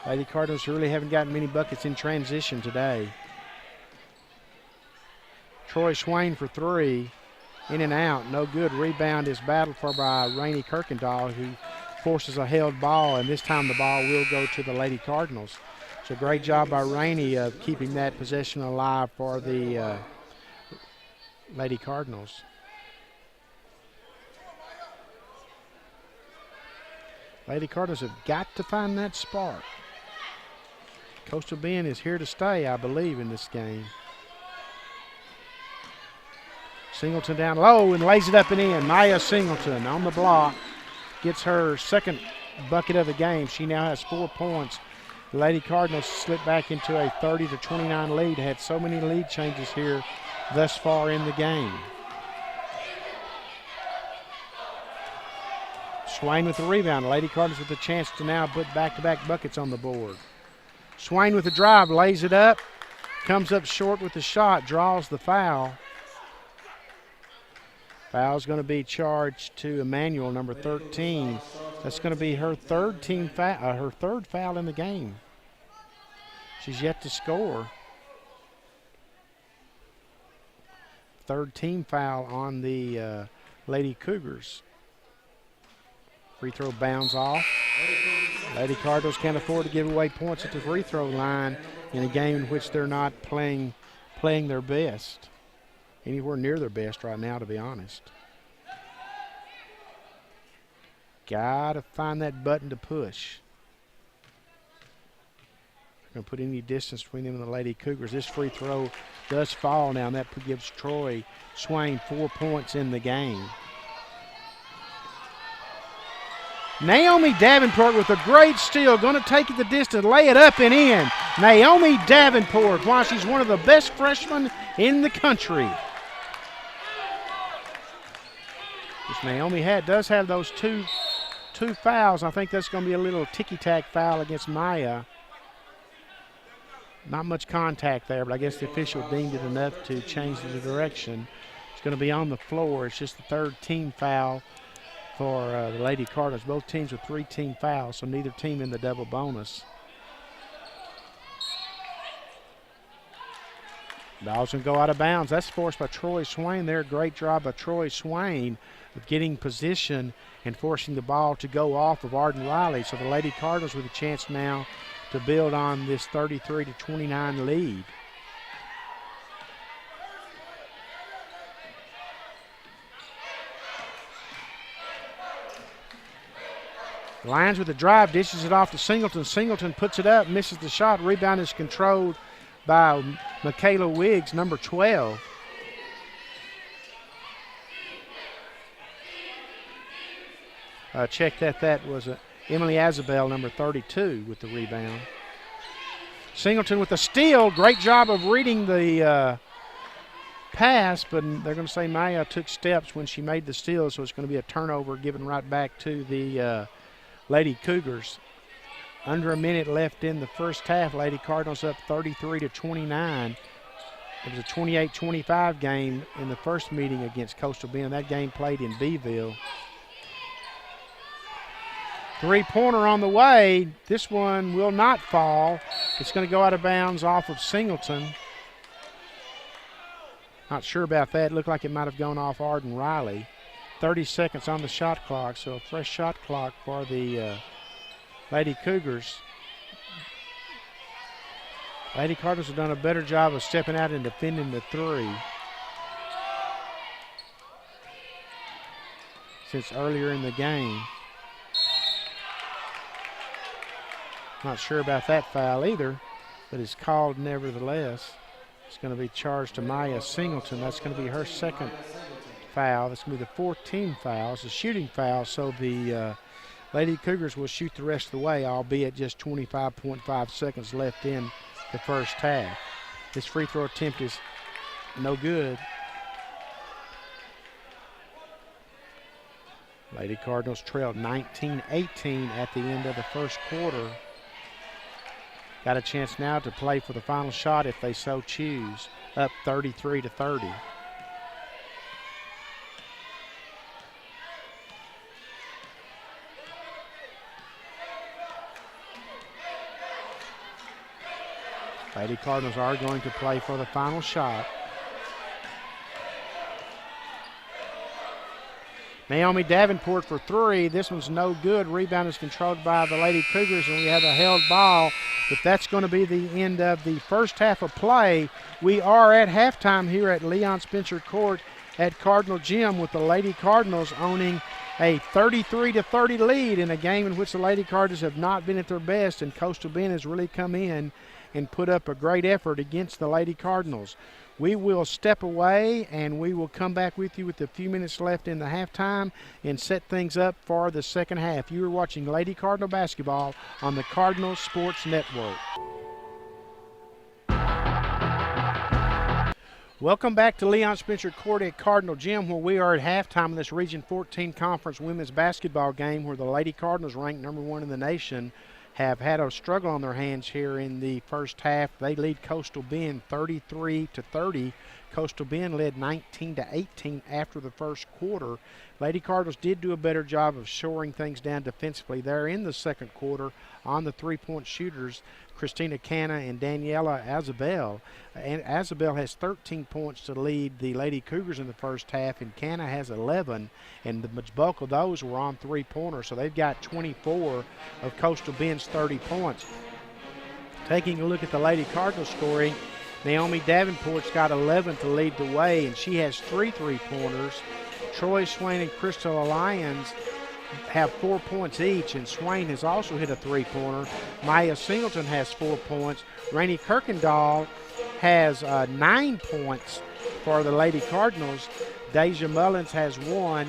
Lady Cardinals really haven't gotten many buckets in transition today. Troy Swain for 3. In and out, no good. Rebound is battled for by Rainey Kirkendall, who forces a held ball, and this time the ball will go to the Lady Cardinals. So great job by Rainey of keeping that possession alive for the Lady Cardinals. Lady Cardinals have got to find that spark. Coastal Bend is here to stay, I believe, in this game. Singleton down low and lays it up and in. Maya Singleton on the block gets her second bucket of the game. She now has 4 points. The Lady Cardinals slipped back into a 30-29 lead. Had so many lead changes here thus far in the game. Swain with the rebound. Lady Cardinals with a chance to now put back-to-back buckets on the board. Swain with the drive, lays it up, comes up short with the shot, draws the foul. Foul's going to be charged to Emmanuel, number 13. That's going to be her third foul in the game. She's yet to score. Third team foul on the Lady Cougars. Free throw bounds off. Lady Cardinals can't afford to give away points at the free throw line in a game in which they're not playing their best. Anywhere near their best right now, to be honest. Got to find that button to push. Not going to put any distance between them and the Lady Cougars. This free throw does fall now, and that gives Troy Swain 4 points in the game. Naomi Davenport with a great steal, going to take it the distance, lay it up and in. Naomi Davenport, while she's one of the best freshmen in the country. Which Naomi does have those two fouls. I think that's going to be a little ticky-tack foul against Maya. Not much contact there, but I guess the official deemed it enough to change the direction. It's going to be on the floor. It's just the third team foul for the Lady Cardinals. Both teams with 3 team fouls, so neither team in the double bonus. Ball's going to go out of bounds. That's forced by Troy Swain there. Great job by Troy Swain of getting position and forcing the ball to go off of Arden Riley. So the Lady Cardinals with a chance now to build on this 33-29 lead. Lyons with the drive, dishes it off to Singleton. Singleton puts it up, misses the shot. Rebound is controlled by Michaela Wiggs, number 12. Check that was Emily Azabel, number 32, with the rebound. Singleton with the steal. Great job of reading the pass, but they're going to say Maya took steps when she made the steal, so it's going to be a turnover given right back to the Lady Cougars. Under a minute left in the first half. Lady Cardinals up 33-29. It was a 28-25 game in the first meeting against Coastal Bend. That game played in Beeville. Three-pointer on the way. This one will not fall. It's going to go out of bounds off of Singleton. Not sure about that. It looked like it might have gone off Arden Riley. 30 seconds on the shot clock, so a fresh shot clock for the Lady Cougars. Lady Cardinals have done a better job of stepping out and defending the three since earlier in the game. Not sure about that foul either. but is called nevertheless. It's going to be charged to Maya Singleton. That's going to be her second foul. That's going to be the 4th team foul. It's a shooting foul, so the Lady Cougars will shoot the rest of the way, albeit just 25.5 seconds left in the first half. This free throw attempt is no good. Lady Cardinals trailed 19-18 at the end of the first quarter. Got a chance now to play for the final shot if they so choose, up 33-30. Lady Cardinals are going to play for the final shot. Naomi Davenport for 3. This one's no good. Rebound is controlled by the Lady Cougars, and we have a held ball. But that's going to be the end of the first half of play. We are at halftime here at Leon Spencer Court at Cardinal Gym, with the Lady Cardinals owning a 33-30 lead in a game in which the Lady Cardinals have not been at their best, and Coastal Bend has really come in and put up a great effort against the Lady Cardinals. We will step away, and we will come back with you with a few minutes left in the halftime and set things up for the second half. You are watching Lady Cardinal basketball on the Cardinal Sports Network. Welcome back to Leon Spencer Court at Cardinal Gym, where we are at halftime of this Region 14 Conference women's basketball game, where the Lady Cardinals, ranked number 1 in the nation, have had a struggle on their hands here in the first half. They lead Coastal Bend 33-30. Coastal Bend led 19-18 after the first quarter. Lady Cardinals did do a better job of shoring things down defensively there in the second quarter on the three-point shooters, Christina Canna and Daniela Azabel. And Azabel has 13 points to lead the Lady Cougars in the first half, and Canna has 11, and the bulk of those were on three-pointers, so they've got 24 of Coastal Bend's 30 points. Taking a look at the Lady Cardinals scoring, Naomi Davenport's got 11 to lead the way, and she has 3 three-pointers. Troy Swain and Crystal Lyons have 4 points each, and Swain has also hit a three-pointer. Maya Singleton has 4 points. Rainey Kirkendall has 9 points for the Lady Cardinals. Deja Mullins has 1,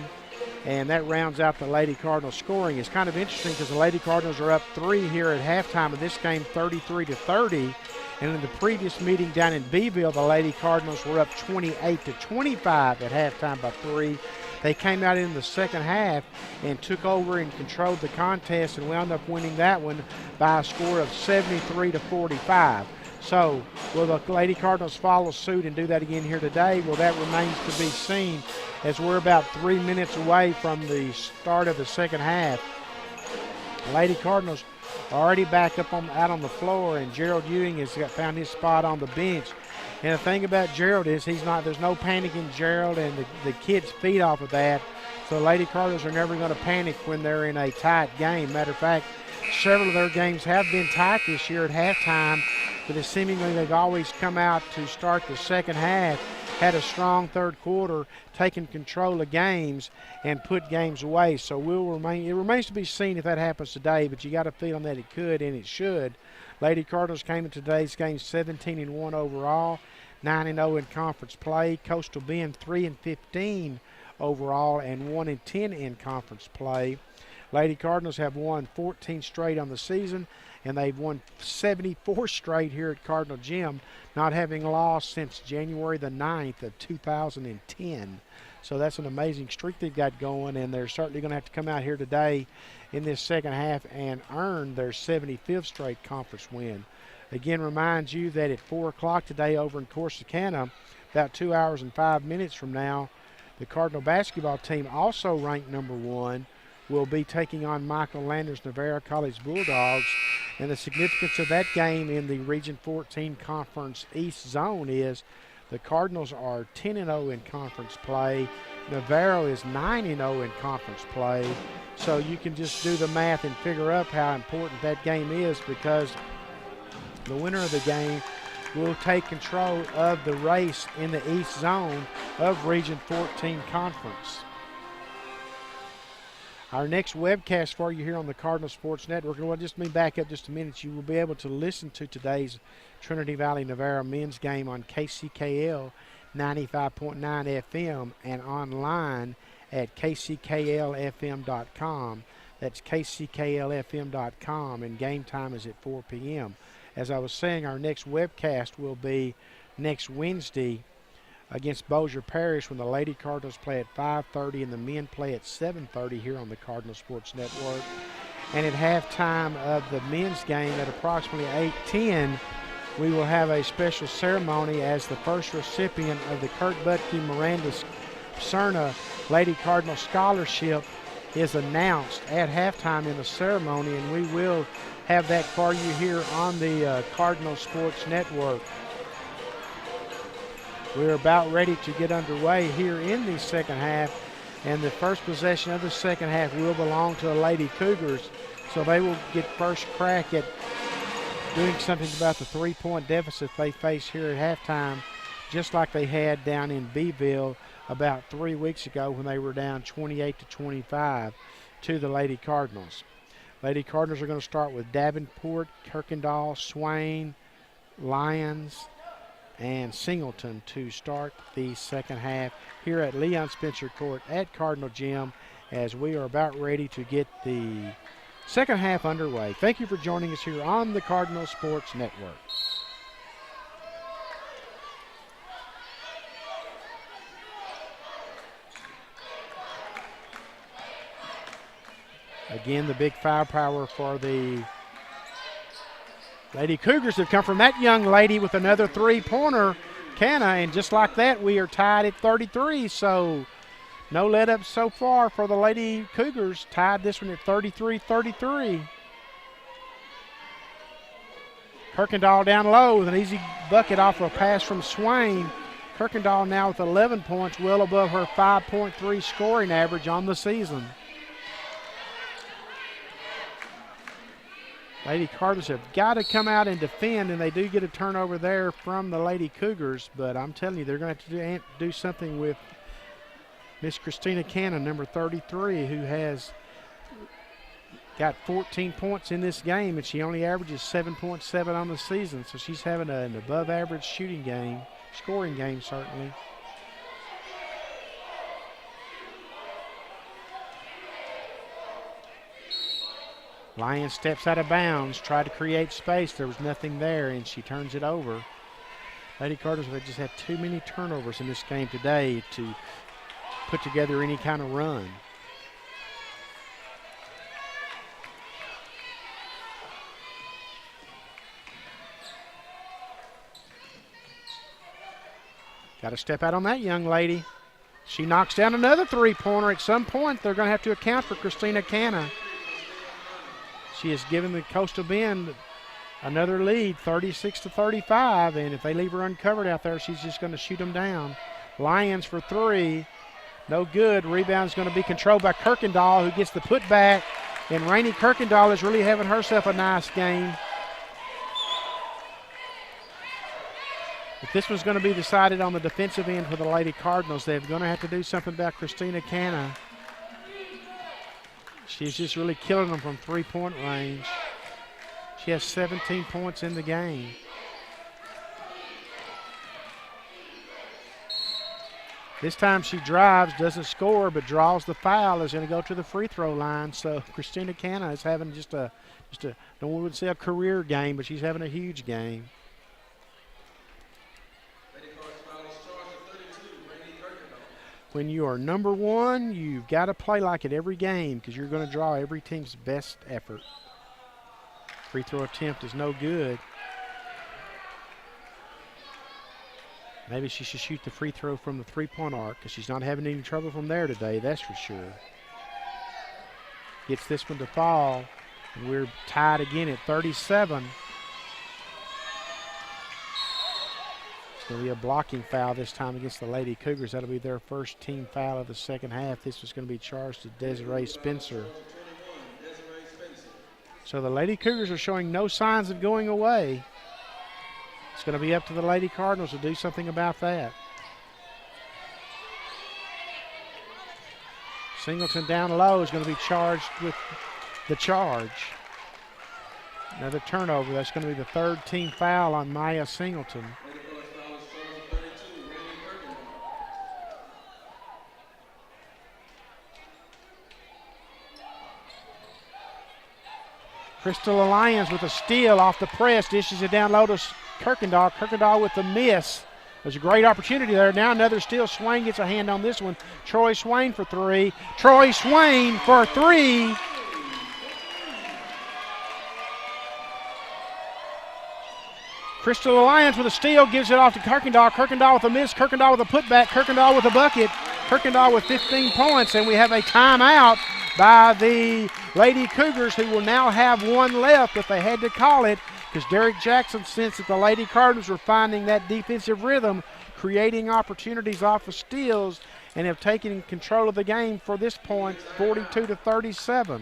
and that rounds out the Lady Cardinals scoring. It's kind of interesting because the Lady Cardinals are up 3 here at halftime of this game, 33-30. And in the previous meeting down in Beeville, the Lady Cardinals were up 28-25 at halftime by 3. They came out in the second half and took over and controlled the contest and wound up winning that one by a score of 73-45. So will the Lady Cardinals follow suit and do that again here today? Well, that remains to be seen, as we're about 3 minutes away from the start of the second half. Lady Cardinals already back up out on the floor, and Gerald Ewing has found his spot on the bench. And the thing about Gerald is there's no panic in Gerald, and the kids feed off of that. So Lady Cardinals are never going to panic when they're in a tight game. Matter of fact, several of their games have been tight this year at halftime, but it's seemingly they've always come out to start the second half, had a strong third quarter, taken control of games, and put games away. So it remains to be seen if that happens today, but you got a feeling that it could and it should. Lady Cardinals came in today's game 17-1 overall, 9-0 in conference play. Coastal Bend 3-15 overall and 1-10 in conference play. Lady Cardinals have won 14 straight on the season, and they've won 74 straight here at Cardinal Gym, not having lost since January the 9th of 2010. So that's an amazing streak they've got going, and they're certainly going to have to come out here today in this second half and earn their 75th straight conference win. Again, reminds you that at 4 o'clock today over in Corsicana, about 2 hours and 5 minutes from now, the Cardinal basketball team, also ranked number 1, will be taking on Michael Landers' Navarro College Bulldogs. And the significance of that game in the Region 14 Conference East Zone is the Cardinals are 10-0 in conference play. Navarro is 9-0 in conference play. So you can just do the math and figure up how important that game is, because the winner of the game will take control of the race in the East Zone of Region 14 Conference. Our next webcast for you here on the Cardinal Sports Network, and we'll just be back up just a minute. You will be able to listen to today's Trinity Valley Navarro men's game on KCKL 95.9 FM and online at kcklfm.com. That's kcklfm.com, and game time is at 4 p.m. As I was saying, our next webcast will be next Wednesday against Bossier Parish when the Lady Cardinals play at 5:30 and the men play at 7:30 here on the Cardinal Sports Network. And at halftime of the men's game at approximately 8:10, we will have a special ceremony as the first recipient of the Kurt Butke Miranda Cerna Lady Cardinal Scholarship is announced at halftime in the ceremony, and we will have that for you here on the Cardinal Sports Network. We're about ready to get underway here in the second half, and the first possession of the second half will belong to the Lady Cougars, so they will get first crack at doing something about the three-point deficit they face here at halftime, just like they had down in Beeville about 3 weeks ago when they were down 28-25 to the Lady Cardinals. Lady Cardinals are going to start with Davenport, Kirkendall, Swain, Lyons, and Singleton to start the second half here at Leon Spencer Court at Cardinal Gym as we are about ready to get the second half underway. Thank you for joining us here on the Cardinal Sports Network. Again, the big firepower for the Lady Cougars have come from that young lady with another three-pointer, Canna, and just like that, we are tied at 33. So no let-up so far for the Lady Cougars. Tied this one at 33-33. Kirkendall down low with an easy bucket off a pass from Swain. Kirkendall now with 11 points, well above her 5.3 scoring average on the season. Lady Cardinals have got to come out and defend, and they do get a turnover there from the Lady Cougars, but I'm telling you, they're going to have to do something with Miss Christina Cannon, number 33, who has got 14 points in this game, and she only averages 7.7 on the season, so she's having an above-average shooting game, scoring game certainly. Lyons steps out of bounds, tried to create space. There was nothing there, and she turns it over. Lady Cardinals have just had too many turnovers in this game today to put together any kind of run. Got to step out on that young lady. She knocks down another three-pointer. At some point, they're going to have to account for Christina Canna. She has given the Coastal Bend another lead, 36-35, and if they leave her uncovered out there, she's just going to shoot them down. Lyons for three, no good. Rebound's going to be controlled by Kirkendall, who gets the putback, and Rainey Kirkendall is really having herself a nice game. If this one's going to be decided on the defensive end for the Lady Cardinals, they're going to have to do something about Christina Canna. She's just really killing them from three-point range. She has 17 points in the game. This time she drives, doesn't score, but draws the foul, is going to go to the free throw line. So Christina Canna is having just a no one would say a career game, but she's having a huge game. When you are number one, you've got to play like it every game because you're going to draw every team's best effort. Free throw attempt is no good. Maybe she should shoot the free throw from the three-point arc because she's not having any trouble from there today, that's for sure. Gets this one to fall, and we're tied again at 37. It's going to be a blocking foul this time against the Lady Cougars. That'll be their first team foul of the second half. This was going to be charged to Desiree Spencer. So the Lady Cougars are showing no signs of going away. It's going to be up to the Lady Cardinals to do something about that. Singleton down low is going to be charged with the charge. Another turnover. That's going to be the third team foul on Maya Singleton. Crystal Alliance with a steal off the press, dishes it down low to Kirkendall. Kirkendall with the miss. There's a great opportunity there. Now another steal. Swain gets a hand on this one. Troy Swain for three. Troy Swain for three. Crystal Alliance with a steal, gives it off to Kirkendall. Kirkendall with a miss. Kirkendall with a putback. Kirkendall with a bucket. Kirkendall with 15 points, and we have a timeout by the Lady Cougars, who will now have one left if they had to call it, because Derek Jackson sensed that the Lady Cardinals were finding that defensive rhythm, creating opportunities off of steals, and have taken control of the game for this point, 42-37.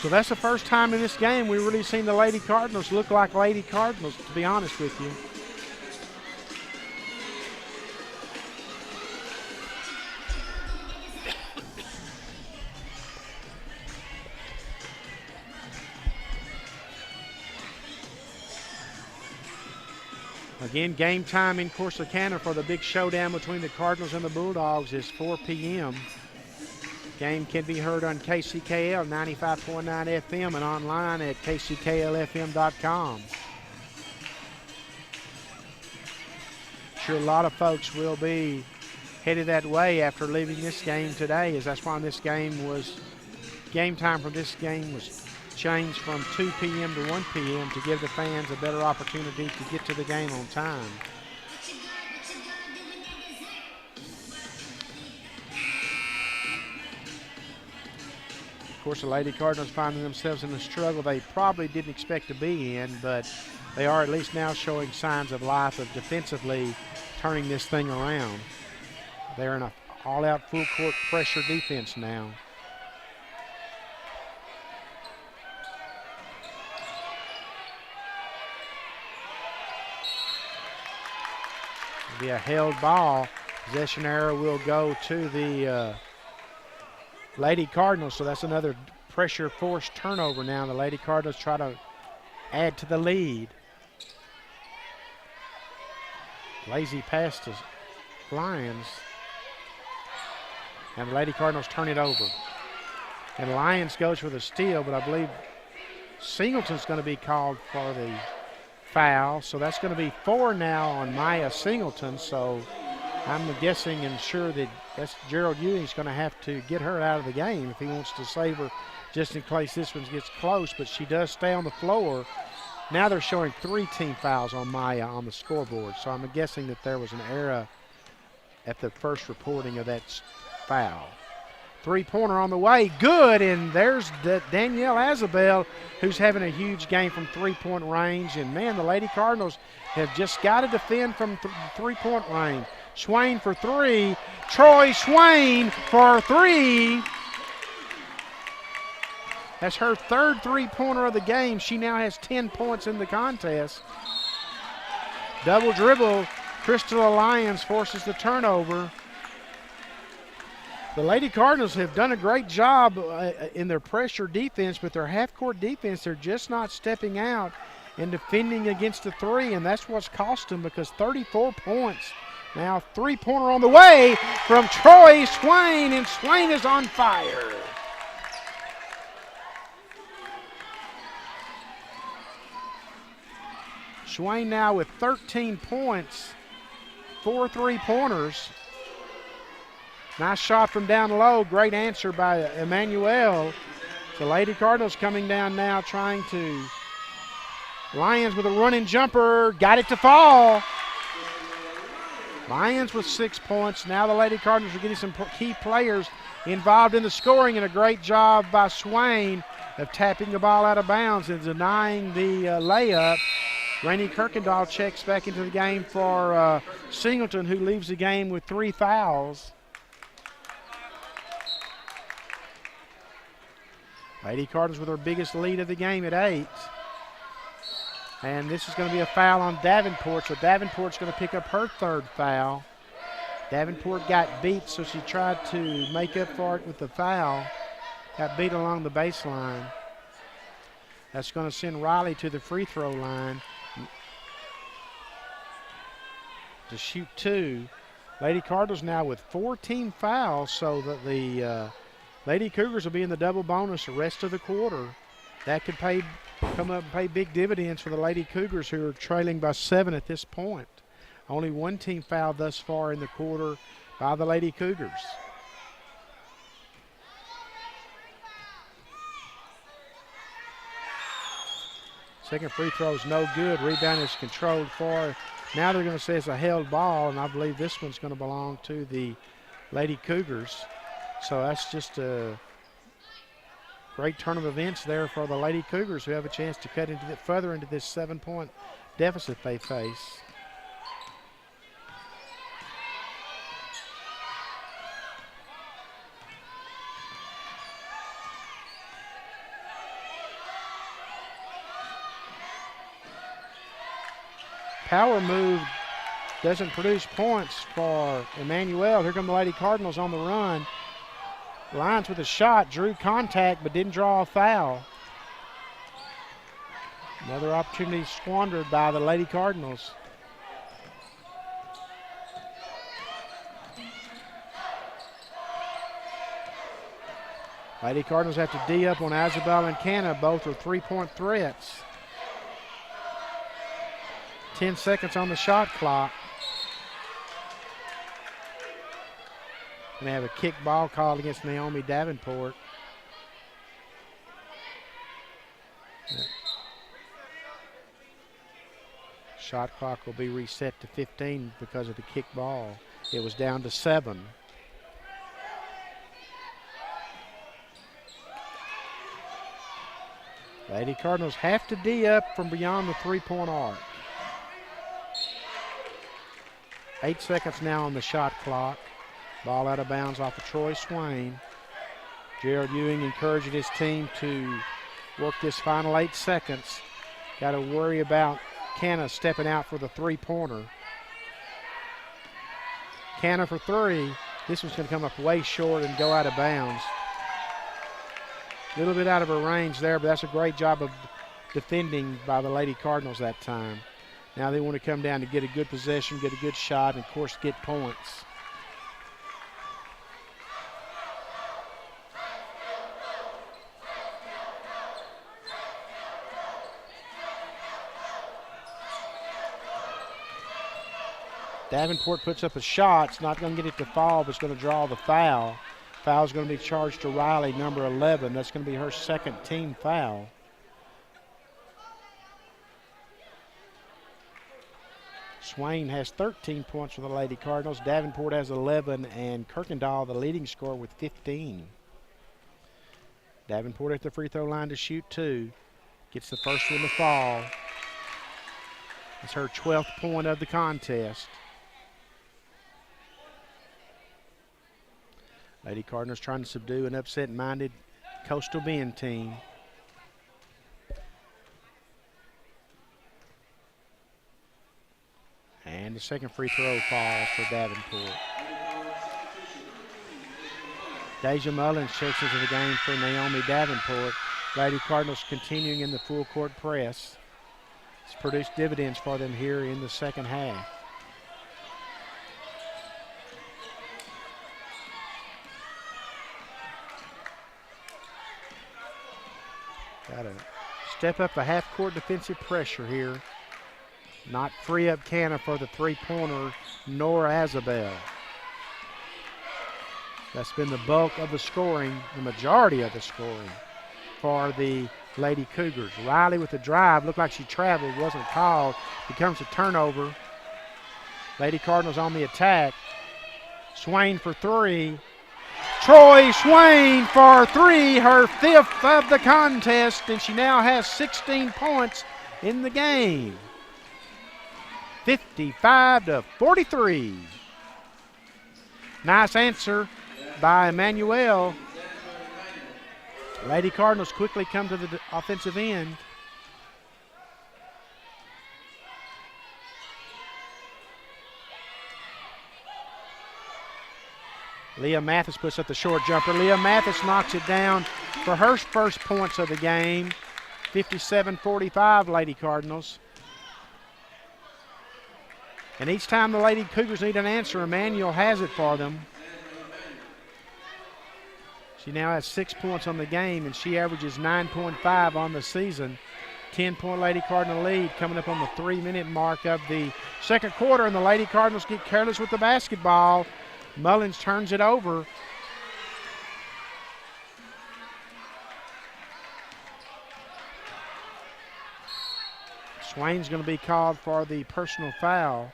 So that's the first time in this game we've really seen the Lady Cardinals look like Lady Cardinals, to be honest with you. Again, game time in Corsicana for the big showdown between the Cardinals and the Bulldogs is 4 p.m. Game can be heard on KCKL 95.9 FM and online at kcklfm.com. Sure, a lot of folks will be headed that way after leaving this game today, as that's why game time for this game was changed from 2 p.m. to 1 p.m. to give the fans a better opportunity to get to the game on time. Of course, the Lady Cardinals finding themselves in a struggle they probably didn't expect to be in, but they are at least now showing signs of life of defensively turning this thing around. They're in an all-out full-court pressure defense now. It'll be a held ball. Possession arrow will go to the Lady Cardinals, so that's another pressure force turnover now. The Lady Cardinals try to add to the lead. Lazy pass to Lions. And the Lady Cardinals turn it over. And Lions goes for the steal, but I believe Singleton's going to be called for the foul. So that's going to be 4 now on Maya Singleton. So I'm guessing and sure that that's Gerald Ewing's going to have to get her out of the game if he wants to save her just in case this one gets close. But she does stay on the floor. Now they're showing 3 team fouls on Maya on the scoreboard. So I'm guessing that there was an error at the first reporting of that foul. 3-pointer on the way, good, and there's Danielle Azabel, who's having a huge game from 3-point range. And man, the Lady Cardinals have just got to defend from 3-point range. Swain for 3, Troy Swain for 3. That's her third 3-pointer of the game. She now has 10 points in the contest. Double dribble, Crystal Alliance forces the turnover. The Lady Cardinals have done a great job in their pressure defense, but their half-court defense, they're just not stepping out and defending against the 3, and that's what's cost them, because 34 points. Now 3-pointer on the way from Troy Swain, and Swain is on fire. Swain now with 13 points, 4 3-pointers. Nice shot from down low. Great answer by Emmanuel. The Lady Cardinals coming down now trying to. Lions with a running jumper. Got it to fall. Lions with 6 points. Now the Lady Cardinals are getting some key players involved in the scoring, and a great job by Swain of tapping the ball out of bounds and denying the layup. Rainey Kirkendall checks back into the game for Singleton, who leaves the game with 3 fouls. Lady Cardinals with her biggest lead of the game at 8. And this is going to be a foul on Davenport, so Davenport's going to pick up her 3rd foul. Davenport got beat, so she tried to make up for it with the foul. Got beat along the baseline. That's going to send Riley to the free throw line to shoot 2. Lady Cardinals now with 4 team fouls, so that the Lady Cougars will be in the double bonus the rest of the quarter. That could come up and pay big dividends for the Lady Cougars, who are trailing by 7 at this point. Only 1 team fouled thus far in the quarter by the Lady Cougars. Second free throw is no good. Rebound is controlled for. Now they're going to say it's a held ball, and I believe this one's going to belong to the Lady Cougars. So that's just a great turn of events there for the Lady Cougars, who have a chance to cut further into this 7-point deficit they face. Power move doesn't produce points for Emmanuel. Here come the Lady Cardinals on the run. Lyons with a shot, drew contact, but didn't draw a foul. Another opportunity squandered by the Lady Cardinals. Lady Cardinals have to D up on Isabel and Canna. Both are 3-point threats. 10 seconds on the shot clock. Going to have a kick ball called against Naomi Davenport. Shot clock will be reset to 15 because of the kick ball. It was down to 7. Lady Cardinals have to D up from beyond the 3-point arc. 8 seconds now on the shot clock. Ball out of bounds off of Troy Swain. Gerald Ewing encouraging his team to work this final 8 seconds. Got to worry about Canna stepping out for the 3-pointer. Canna for 3. This one's going to come up way short and go out of bounds. A little bit out of her range there, but that's a great job of defending by the Lady Cardinals that time. Now they want to come down to get a good possession, get a good shot, and of course get points. Davenport puts up a shot. It's not going to get it to fall, but it's going to draw the foul. Foul's going to be charged to Riley, number 11. That's going to be her second team foul. Swain has 13 points for the Lady Cardinals. Davenport has 11, and Kirkendall, the leading scorer, with 15. Davenport at the free throw line to shoot 2. Gets the first one to fall. It's her 12th point of the contest. Lady Cardinals trying to subdue an upset-minded Coastal Bend team. And the second free throw falls for Davenport. Deja Mullins checks into the game for Naomi Davenport. Lady Cardinals continuing in the full court press. It's produced dividends for them here in the second half. Got to step up the half-court defensive pressure here. Not free up Canna for the 3-pointer, nor Isabel. That's been the bulk of the scoring, the majority of the scoring for the Lady Cougars. Riley with the drive, looked like she traveled, wasn't called. Becomes a turnover. Lady Cardinals on the attack. Swain for 3. Troy Swain for 3, her 5th of the contest, and she now has 16 points in the game. 55-43. Nice answer by Emmanuel. Lady Cardinals quickly come to the offensive end. Leah Mathis puts up the short jumper. Leah Mathis knocks it down for her first points of the game. 57-45, Lady Cardinals. And each time the Lady Cougars need an answer, Emmanuel has it for them. She now has 6 points on the game, and she averages 9.5 on the season. 10-point Lady Cardinal lead coming up on the 3-minute mark of the second quarter, and the Lady Cardinals get careless with the basketball. Mullins turns it over. Swain's going to be called for the personal foul.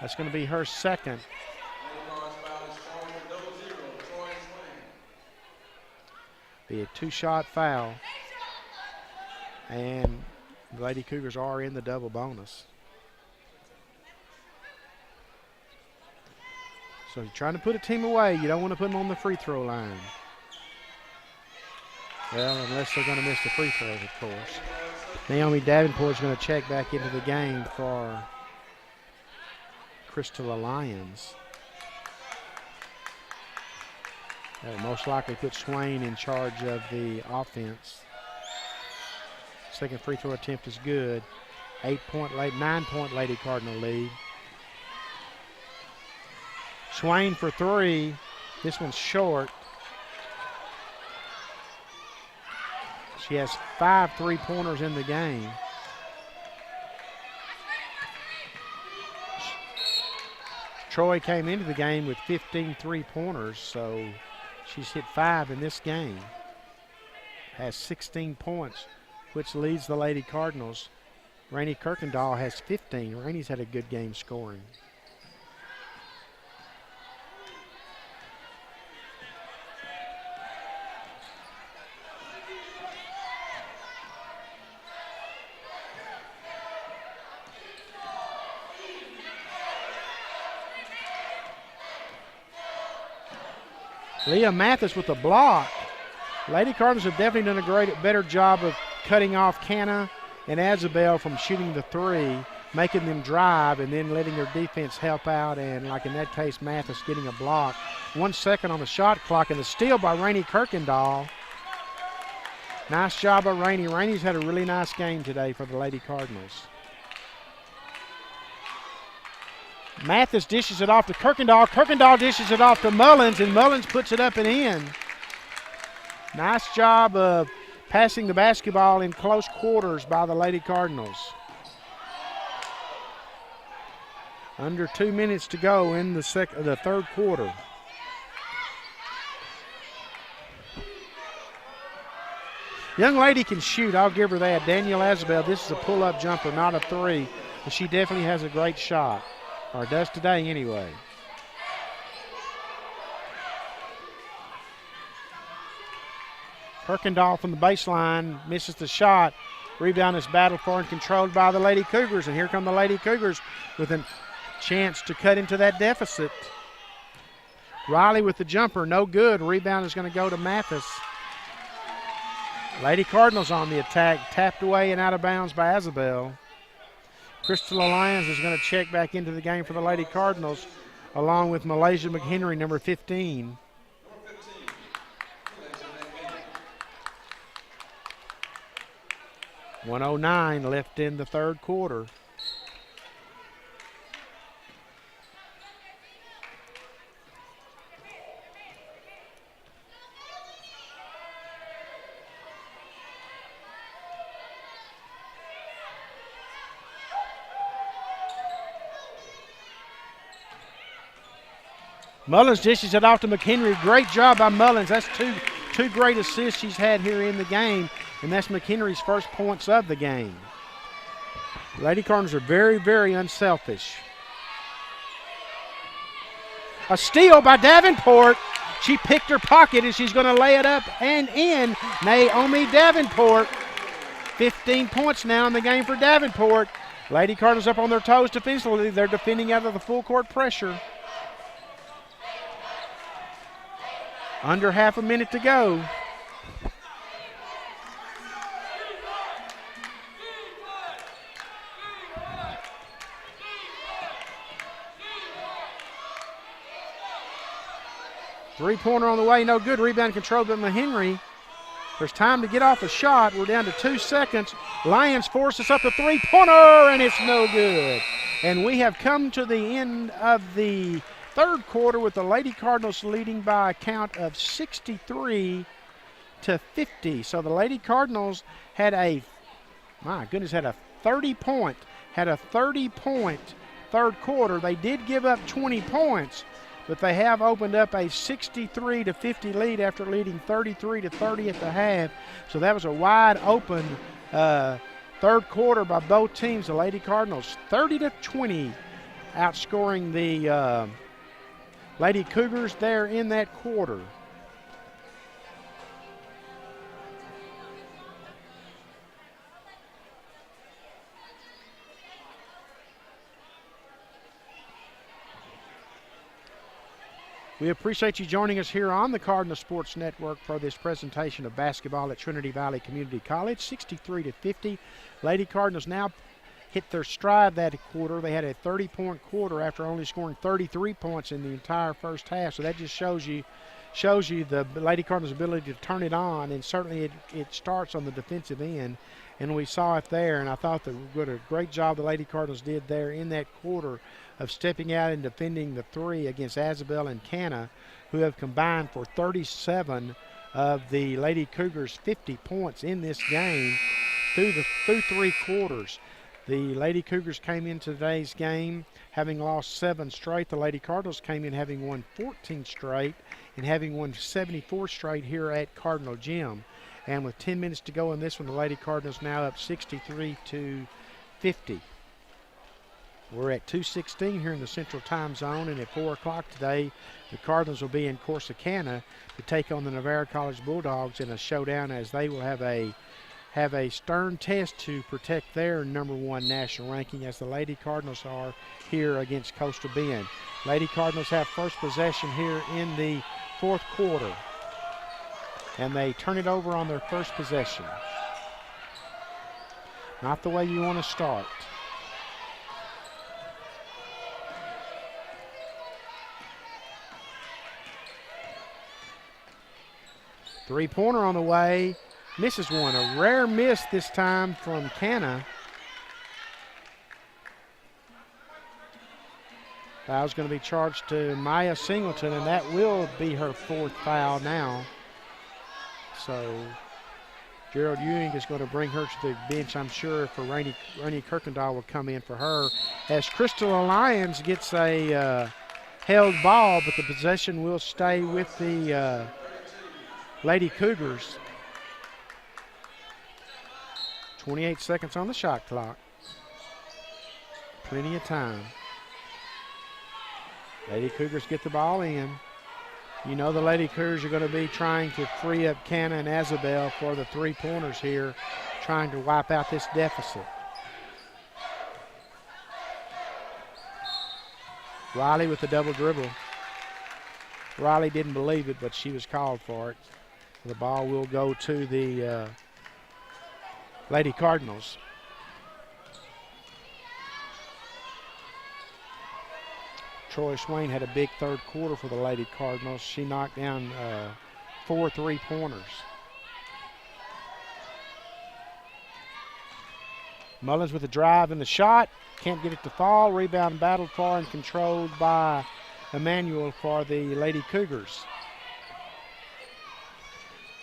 That's going to be her second. Be a 2-shot foul. And the Lady Cougars are in the double bonus. So you're trying to put a team away. You don't want to put them on the free throw line. Well, unless they're going to miss the free throws, of course. Naomi Davenport's going to check back into the game for Crystal Lyons. That will most likely put Swain in charge of the offense. Second free throw attempt is good. 9-point Lady Cardinal lead. Swain for three. This one's short. She has 5 3-pointers in the game. Troy came into the game with 15 3-pointers, so she's hit 5 in this game. Has 16 points, which leads the Lady Cardinals. Rainey Kirkendall has 15. Rainey's had a good game scoring. Leah Mathis with a block. Lady Cardinals have definitely done a better job of cutting off Canna and Azabel from shooting the three, making them drive, and then letting their defense help out, and like in that case, Mathis getting a block. 1 second on the shot clock, and the steal by Rainey Kirkendall. Nice job by Rainey. Rainey's had a really nice game today for the Lady Cardinals. Mathis dishes it off to Kirkendall. Kirkendall dishes it off to Mullins, and Mullins puts it up and in. Nice job of passing the basketball in close quarters by the Lady Cardinals. Under 2 minutes to go in the third quarter. Young lady can shoot, I'll give her that. Danielle Azabel, this is a pull-up jumper, not a three, but she definitely has a great shot. Or does today anyway. Kirkendall from the baseline misses the shot. Rebound is battled for and controlled by the Lady Cougars. And here come the Lady Cougars with a chance to cut into that deficit. Riley with the jumper, no good. Rebound is going to go to Mathis. Lady Cardinals on the attack, tapped away and out of bounds by Azabel. Crystal Lyons is going to check back into the game for the Lady Cardinals, along with Malaysia McHenry, number 15. .109 left in the third quarter. Mullins dishes it off to McHenry. Great job by Mullins. That's two great assists she's had here in the game, and that's McHenry's first points of the game. Lady Cardinals are very, very unselfish. A steal by Davenport. She picked her pocket, and she's going to lay it up and in. Naomi Davenport. 15 points now in the game for Davenport. Lady Cardinals up on their toes defensively. They're defending out of the full court pressure. Under half a minute to go. Three-pointer on the way, no good. Rebound controlled by Henry. There's time to get off a shot. We're down to 2 seconds. Lions force us up a three-pointer, and it's no good. And we have come to the end of the third quarter with the Lady Cardinals leading by a count of 63-50. So the Lady Cardinals had a 30-point third quarter. They did give up 20 points, but they have opened up a 63-50 lead after leading 33-30 at the half. So that was a wide open third quarter by both teams. The Lady Cardinals 30-20 outscoring the Lady Cougars there in that quarter. We appreciate you joining us here on the Cardinal Sports Network for this presentation of basketball at Trinity Valley Community College. 63-50. Lady Cardinals now hit their stride that quarter. They had a 30-point quarter after only scoring 33 points in the entire first half. So that just shows you the Lady Cardinals' ability to turn it on, and certainly it starts on the defensive end. And we saw it there, and I thought that what a great job the Lady Cardinals did there in that quarter of stepping out and defending the three against Isabel and Canna, who have combined for 37 of the Lady Cougars' 50 points in this game through three quarters. The Lady Cougars came into today's game having lost 7 straight. The Lady Cardinals came in having won 14 straight and having won 74 straight here at Cardinal Gym. And with 10 minutes to go in this one, the Lady Cardinals now up 63-50. We're at 2:16 here in the Central Time Zone, and at 4 o'clock today, the Cardinals will be in Corsicana to take on the Navarre College Bulldogs in a showdown, as they will have a stern test to protect their #1 national ranking, as the Lady Cardinals are here against Coastal Bend. Lady Cardinals have first possession here in the fourth quarter, and they turn it over on their first possession. Not the way you want to start. Three-pointer on the way. Misses one. A rare miss this time from Canna. Foul's going to be charged to Maya Singleton, and that will be her 4th foul now. So Gerald Ewing is going to bring her to the bench, I'm sure, for Rainey Kirkendall will come in for her, as Crystal Lyons gets a held ball, but the possession will stay with the Lady Cougars. 28 seconds on the shot clock. Plenty of time. Lady Cougars get the ball in. You know the Lady Cougars are going to be trying to free up Canna and Isabel for the three-pointers here, trying to wipe out this deficit. Riley with the double dribble. Riley didn't believe it, but she was called for it. The ball will go to the Lady Cardinals. Troy Swain had a big third quarter for the Lady Cardinals. She knocked down 4 three-pointers. Mullins with the drive and the shot. Can't get it to fall. Rebound battled for and controlled by Emmanuel for the Lady Cougars.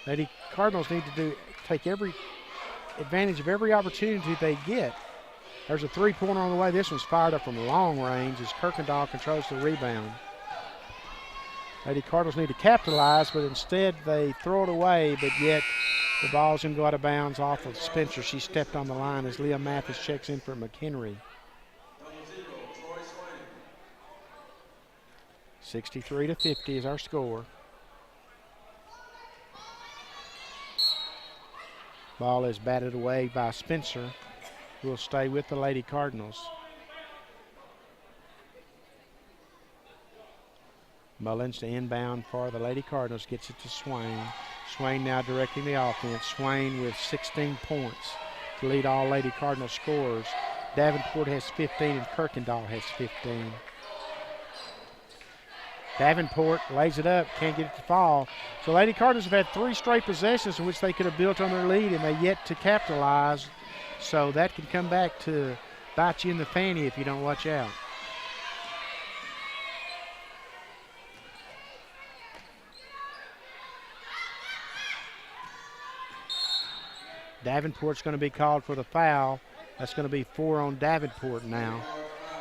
Lady Cardinals need to take every advantage of every opportunity they get. There's a three-pointer on the way. This one's fired up from long range as Kirkendall controls the rebound. Lady Cardinals need to capitalize, but instead they throw it away, but yet the ball's going to go out of bounds off of Spencer. She stepped on the line as Leah Mathis checks in for McHenry. 63-50 is our score. Ball is batted away by Spencer, who will stay with the Lady Cardinals. Mullins to inbound for the Lady Cardinals, gets it to Swain. Swain now directing the offense. Swain with 16 points to lead all Lady Cardinal scorers. Davenport has 15 and Kirkendall has 15. Davenport lays it up, can't get it to fall. So Lady Cardinals have had 3 straight possessions in which they could have built on their lead, and they yet to capitalize. So that can come back to bite you in the fanny if you don't watch out. Davenport's going to be called for the foul. That's going to be 4 on Davenport now.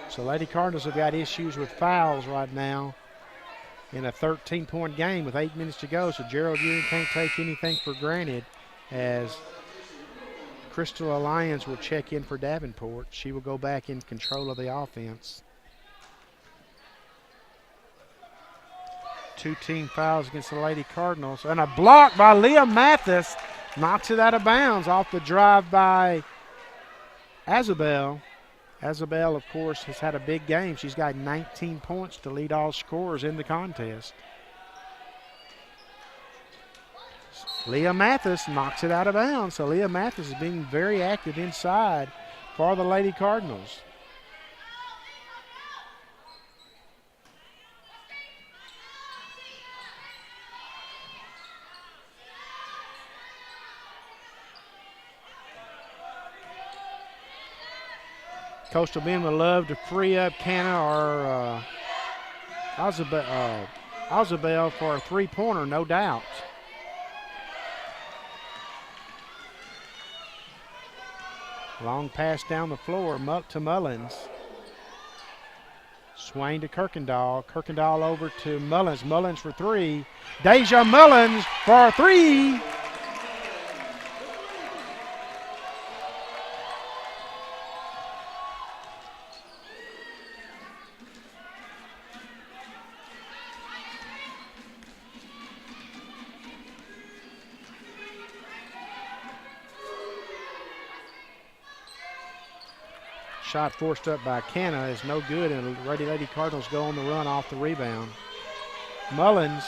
So Lady Cardinals have got issues with fouls right now in a 13-point game with 8 minutes to go. So Gerald Ewing can't take anything for granted as Crystal Alliance will check in for Davenport. She will go back in control of the offense. 2 team fouls against the Lady Cardinals. And a block by Leah Mathis knocks it out of bounds off the drive by Azabel. Azabel, of course, has had a big game. She's got 19 points to lead all scorers in the contest. Leah Mathis knocks it out of bounds. So Leah Mathis is being very active inside for the Lady Cardinals. Coastal Bend would love to free up Canna or Azabel for a 3-pointer, no doubt. Long pass down the floor to Mullins. Swain to Kirkendall. Kirkendall over to Mullins. Mullins for 3. Deja Mullins for a 3. Shot forced up by Canna is no good, and Lady Cardinals go on the run off the rebound. Mullins,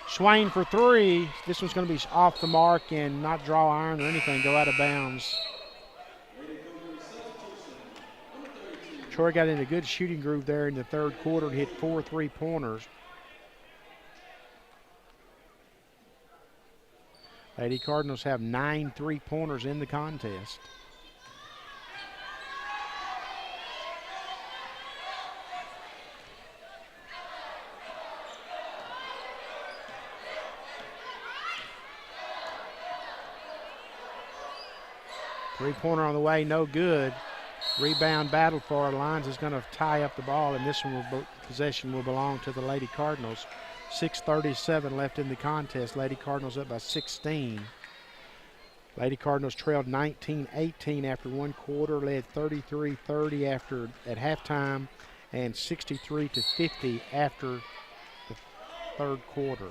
Swain for 3. This one's going to be off the mark and not draw iron or anything, go out of bounds. Troy got in a good shooting groove there in the third quarter and hit 4 3-pointers. Lady Cardinals have 9 3-pointers in the contest. Three-pointer on the way, no good. Rebound battle for our Lions is going to tie up the ball, and this possession will belong to the Lady Cardinals. 6:37 left in the contest. Lady Cardinals up by 16. Lady Cardinals trailed 19-18 after one quarter, led 33-30 at halftime, and 63-50 after the third quarter.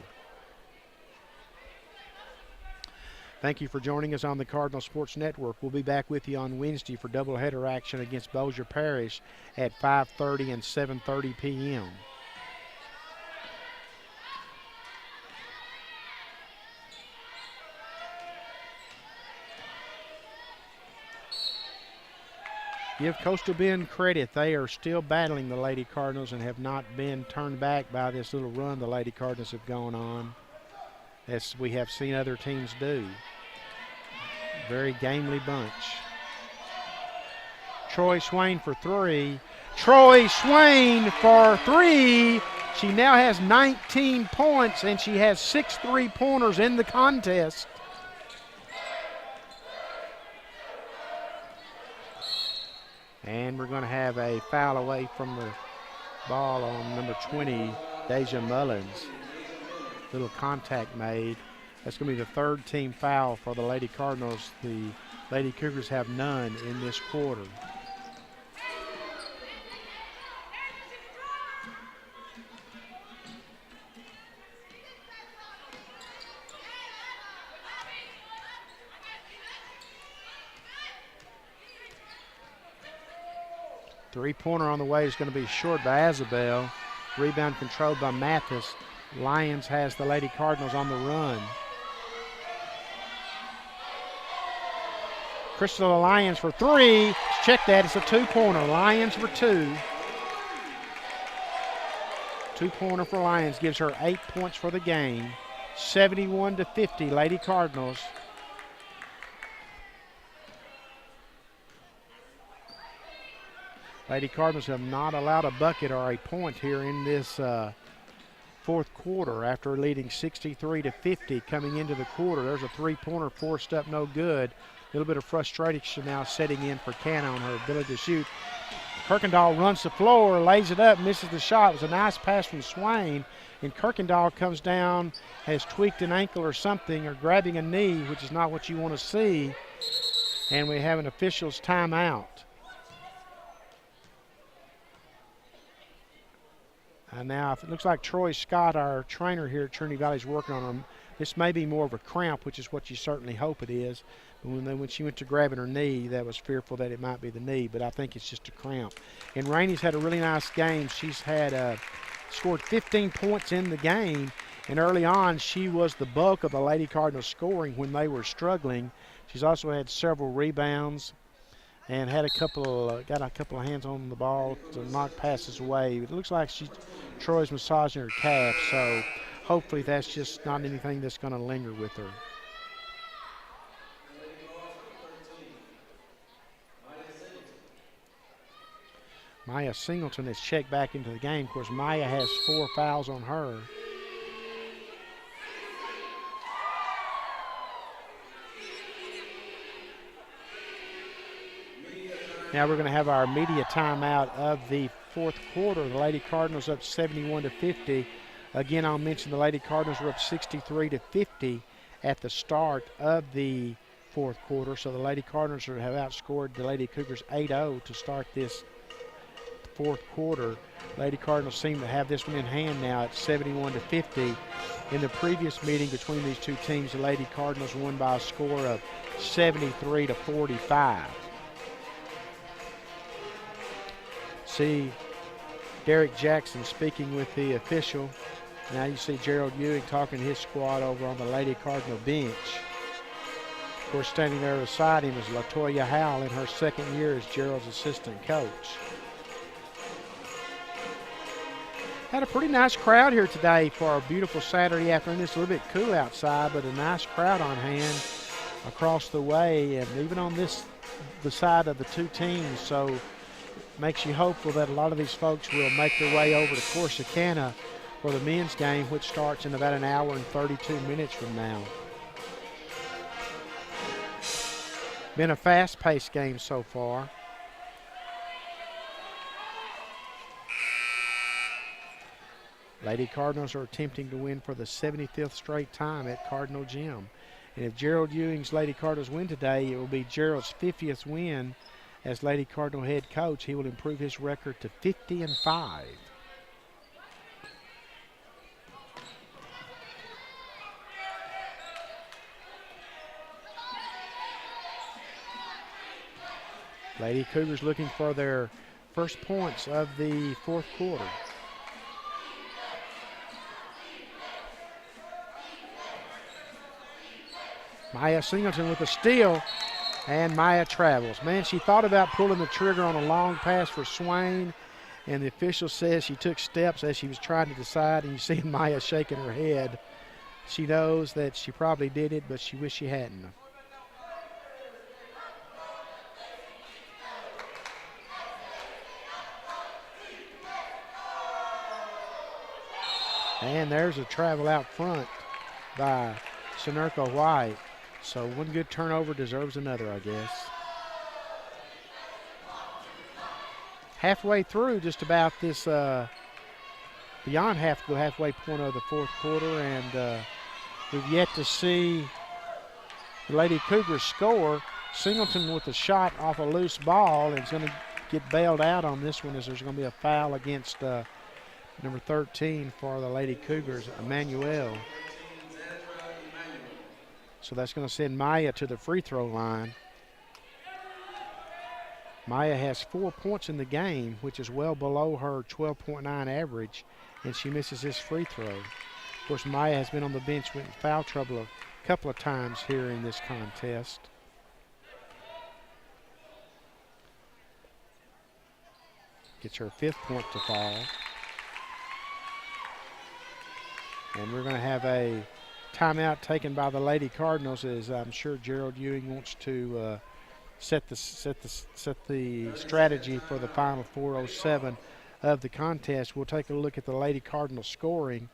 Thank you for joining us on the Cardinal Sports Network. We'll be back with you on Wednesday for doubleheader action against Bossier Parish at 5:30 and 7:30 p.m. Give Coastal Bend credit. They are still battling the Lady Cardinals and have not been turned back by this little run the Lady Cardinals have gone on, as we have seen other teams do. Very gamely bunch. Troy Swain for 3. Troy Swain for 3. She now has 19 points and she has 6 3-pointers in the contest. And we're going to have a foul away from the ball on number 20, Deja Mullins. Little contact made. That's going to be the third team foul for the Lady Cardinals. The Lady Cougars have none in this quarter. Three-pointer on the way is going to be short by Azabel. Rebound controlled by Mathis. Lions has the Lady Cardinals on the run. Crystal Lions for 3. Check that, it's a 2-pointer. Lions for 2. Two-pointer for Lions gives her 8 points for the game. 71-50, Lady Cardinals. Lady Cardinals have not allowed a bucket or a point here in this fourth quarter after leading 63-50 coming into the quarter. There's a three-pointer forced up, no good. A little bit of frustration now setting in for Canna on her ability to shoot. Kirkendall runs the floor, lays it up, misses the shot. It was a nice pass from Swain, and Kirkendall comes down, has tweaked an ankle or something, or grabbing a knee, which is not what you want to see, and we have an official's timeout. And now it looks like Troy Scott, our trainer here at Trinity Valley, is working on him. This may be more of a cramp, which is what you certainly hope it is. But when she went to grabbing her knee, that was fearful that it might be the knee, but I think it's just a cramp. And Rainey's had a really nice game. She's had scored 15 points in the game, and early on she was the bulk of the Lady Cardinals scoring when they were struggling. She's also had several rebounds and had got a couple of hands on the ball to knock passes away. It looks like Troy's massaging her calf, so hopefully that's just not anything that's going to linger with her. Maya Singleton is checked back into the game. Of course, Maya has 4 fouls on her. Now we're going to have our media timeout of the fourth quarter. The Lady Cardinals up 71-50. Again, I'll mention the Lady Cardinals were up 63-50 at the start of the fourth quarter. So the Lady Cardinals have outscored the Lady Cougars 8-0 to start this fourth quarter. Lady Cardinals seem to have this one in hand now at 71-50. In the previous meeting between these two teams, the Lady Cardinals won by a score of 73-45. See Derek Jackson speaking with the official. Now you see Gerald Ewing talking to his squad over on the Lady Cardinal bench. Of course, standing there beside him is LaToya Howell in her second year as Gerald's assistant coach. Had a pretty nice crowd here today for a beautiful Saturday afternoon. It's a little bit cool outside, but a nice crowd on hand across the way, and even on the side of the two teams. So makes you hopeful that a lot of these folks will make their way over to Corsicana for the men's game, which starts in about an hour and 32 minutes from now. Been a fast-paced game so far. Lady Cardinals are attempting to win for the 75th straight time at Cardinal Gym. And if Gerald Ewing's Lady Cardinals win today, it will be Gerald's 50th win as Lady Cardinal head coach. He will improve his record to 50-5. Lady Cougars looking for their first points of the fourth quarter. Maya Singleton with a steal, and Maya travels. Man, she thought about pulling the trigger on a long pass for Swain, and the official says she took steps as she was trying to decide, and you see Maya shaking her head. She knows that she probably did it, but she wished she hadn't. And there's a travel out front by Sonerka White. So one good turnover deserves another, I guess. Halfway through just about this, beyond the halfway point of the fourth quarter, and we've yet to see the Lady Cougars score. Singleton with a shot off a loose ball, and it's going to get bailed out on this one as there's going to be a foul against number 13 for the Lady Cougars, Emmanuel. So that's going to send Maya to the free throw line. Maya has 4 points in the game, which is well below her 12.9 average, and she misses this free throw. Of course, Maya has been on the bench with foul trouble a couple of times here in this contest. Gets her 5th point to fall. And we're going to have a timeout taken by the Lady Cardinals, as I'm sure Gerald Ewing wants to set the strategy for the final 4:07 of the contest. We'll take a look at the Lady Cardinals scoring.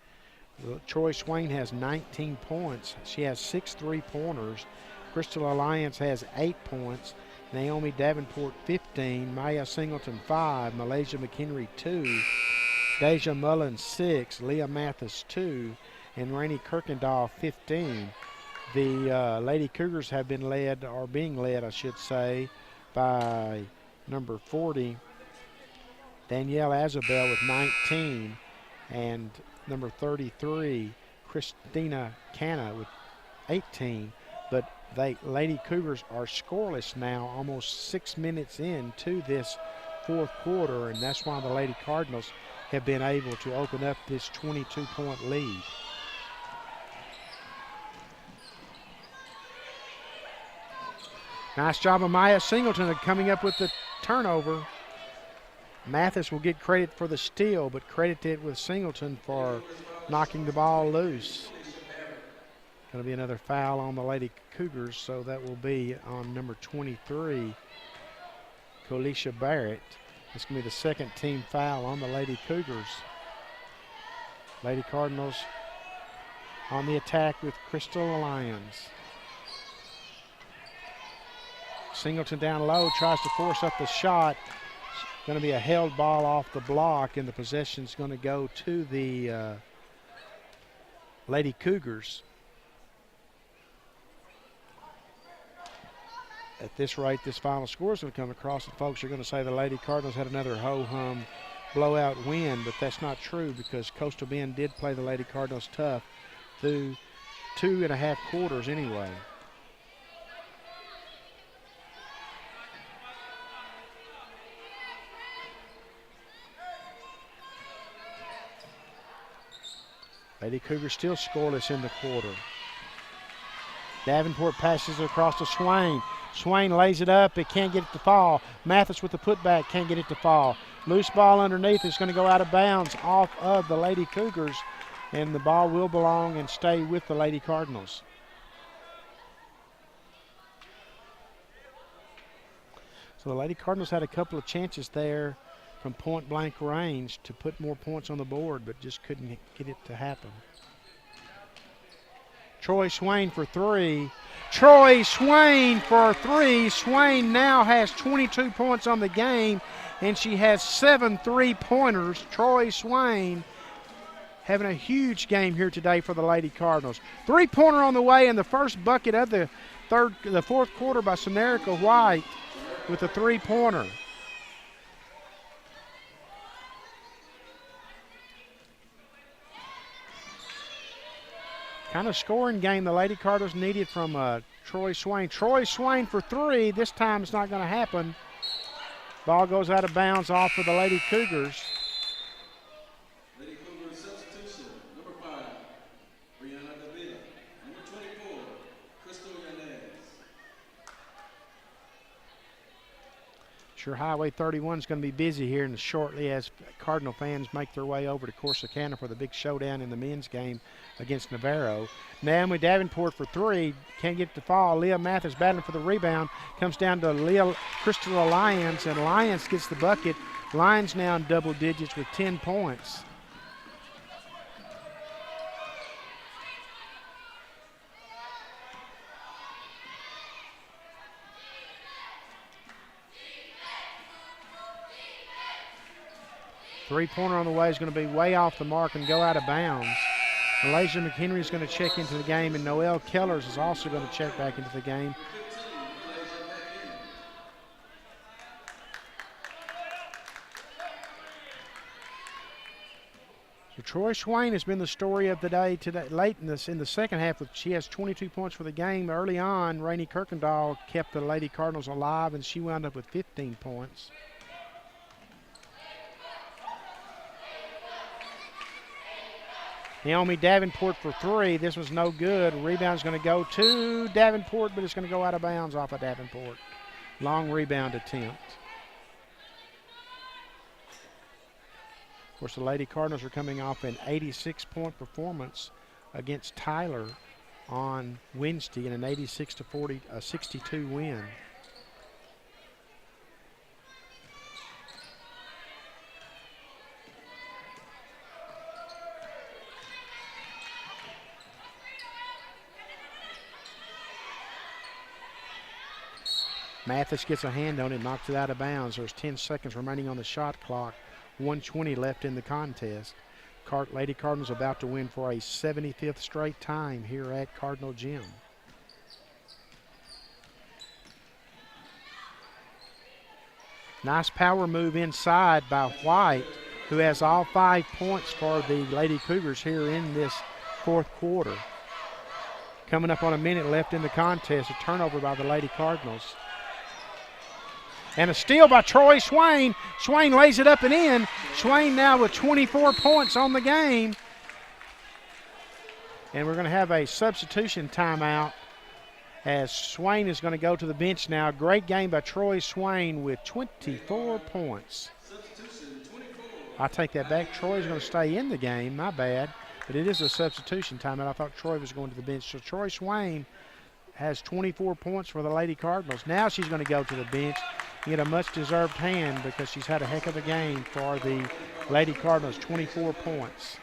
Troy Swain has 19 points. She has 6 3-pointers. Crystal Alliance has 8 points. Naomi Davenport 15. Maya Singleton 5. Malaysia McHenry 2. Deja Mullen 6. Leah Mathis 2. And Rainey Kirkendall 15. The Lady Cougars have been led, or being led, I should say, by number 40, Danielle Azabel with 19, and number 33, Christina Canna with 18. But Lady Cougars are scoreless now, almost 6 minutes into this fourth quarter, and that's why the Lady Cardinals have been able to open up this 22-point lead. Nice job of Maya Singleton coming up with the turnover. Mathis will get credit for the steal, but credited with Singleton for knocking the ball loose. Going to be another foul on the Lady Cougars, so that will be on number 23, Kolisha Barrett. It's going to be the second team foul on the Lady Cougars. Lady Cardinals on the attack with Crystal Lyons. Singleton down low, tries to force up the shot. It's going to be a held ball off the block, and the possession's going to go to the Lady Cougars. At this rate, this final score is going to come across, and folks are going to say the Lady Cardinals had another ho-hum blowout win, but that's not true because Coastal Bend did play the Lady Cardinals tough through 2.5 quarters anyway. Lady Cougars still scoreless in the quarter. Davenport passes it across to Swain. Swain lays it up. It can't get it to fall. Mathis with the putback can't get it to fall. Loose ball underneath is going to go out of bounds off of the Lady Cougars, and the ball will belong and stay with the Lady Cardinals. So the Lady Cardinals had a couple of chances there from point-blank range to put more points on the board, but just couldn't get it to happen. Troy Swain for 3. Troy Swain for 3. Swain now has 22 points on the game, and she has 7 3-pointers. Troy Swain having a huge game here today for the Lady Cardinals. 3-pointer on the way, and the first bucket of the fourth quarter by Sonerica White with a 3-pointer. Kind of scoring game the Lady Cardinals needed from Troy Swain. Troy Swain for 3. This time it's not going to happen. Ball goes out of bounds off of the Lady Cougars. Lady Cougars substitution, number 5, Brianna Davila. Number 24, Crystal Yanez. Sure, Highway 31 is going to be busy here and shortly as Cardinal fans make their way over to Corsicana for the big showdown in the men's game against Navarro. Naomi Davenport for 3, can't get it to fall. Leah Mathis battling for the rebound, comes down to Crystal Lyons, and Lyons gets the bucket. Lyons now in double digits with 10 points. Three-pointer on the way is going to be way off the mark and go out of bounds. Malaysia McHenry is going to check into the game, and Noelle Kellers is also going to check back into the game. So Troy Swain has been the story of the day today. Late in the second half, she has 22 points for the game. Early on, Rainey Kirkendall kept the Lady Cardinals alive, and she wound up with 15 points. Naomi Davenport for 3. This was no good. Rebound's going to go to Davenport, but it's going to go out of bounds off of Davenport. Long rebound attempt. course, the Lady Cardinals are coming off an 86-point performance against Tyler on Wednesday in an 62 win. Mathis gets a hand on it, knocks it out of bounds. There's 10 seconds remaining on the shot clock. 1:20 left in the contest. Lady Cardinals about to win for a 75th straight time here at Cardinal Gym. Nice power move inside by White, who has all 5 points for the Lady Cougars here in this fourth quarter. Coming up on a minute left in the contest, a turnover by the Lady Cardinals. And a steal by Troy Swain. Swain lays it up and in. Swain now with 24 points on the game. And we're going to have a substitution timeout as Swain is going to go to the bench now. Great game by Troy Swain with 24 points. I take that back. Troy's going to stay in the game. My bad. But it is a substitution timeout. I thought Troy was going to the bench. So Troy Swain has 24 points for the Lady Cardinals. Now she's going to go to the bench. Get a much-deserved hand because she's had a heck of a game for the Lady Cardinals, 24 points.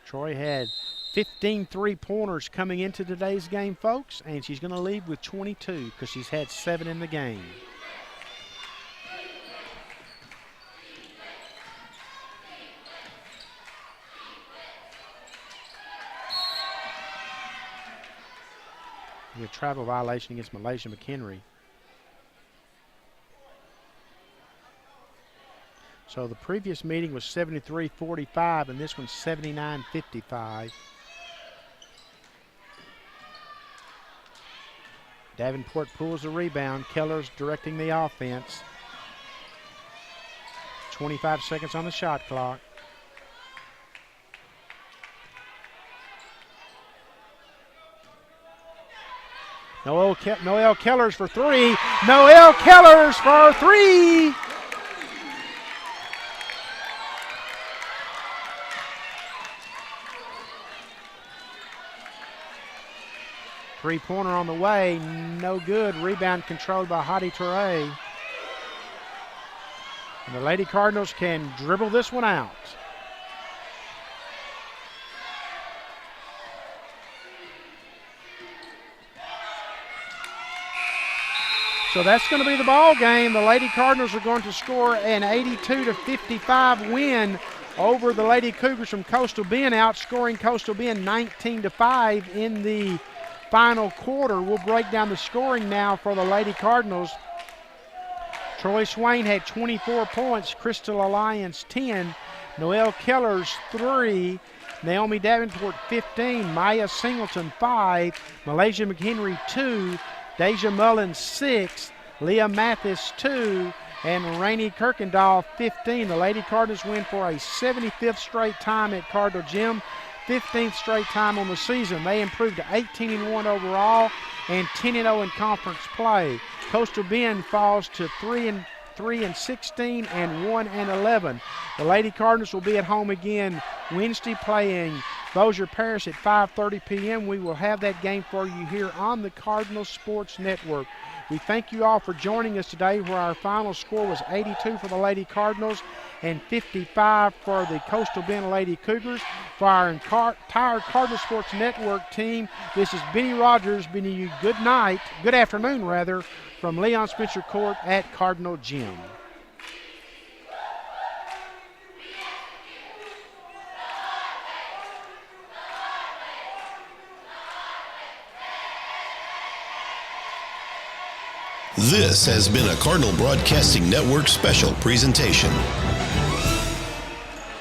Troy had 15 three-pointers coming into today's game, folks, and she's going to leave with 22 because she's had 7 in the game. A travel violation against Malaysia McHenry. So the previous meeting was 73-45 and this one's 79-55. Davenport pulls the rebound. Keller's directing the offense. 25 seconds on the shot clock. Noelle Kellers for three. Noelle Kellers for three. Three-pointer on the way. No good. Rebound controlled by Hadi Touré. And the Lady Cardinals can dribble this one out. So that's going to be the ball game. The Lady Cardinals are going to score an 82-55 win over the Lady Cougars from Coastal Bend, outscoring Coastal Bend 19-5 in the final quarter. We'll break down the scoring now for the Lady Cardinals. Troy Swain had 24 points, Crystal Alliance 10, Noelle Kellers 3, Naomi Davenport 15, Maya Singleton 5, Malaysia McHenry 2, Deja Mullins 6, Leah Mathis 2, and Rainey Kirkendall 15. The Lady Cardinals win for a 75th straight time at Cardinal Gym, 15th straight time on the season. They improved to 18-1 overall and 10-0 in conference play. Coastal Bend falls to 3-16 and 1-11. The Lady Cardinals will be at home again Wednesday playing Bossier Parish at 5:30 p.m. We will have that game for you here on the Cardinal Sports Network. We thank you all for joining us today, where our final score was 82 for the Lady Cardinals and 55 for the Coastal Bend Lady Cougars. For our entire Cardinal Sports Network team, this is Benny Rogers bidding you good afternoon rather, from Leon Spencer Court at Cardinal Gym. This has been a Cardinal Broadcasting Network special presentation.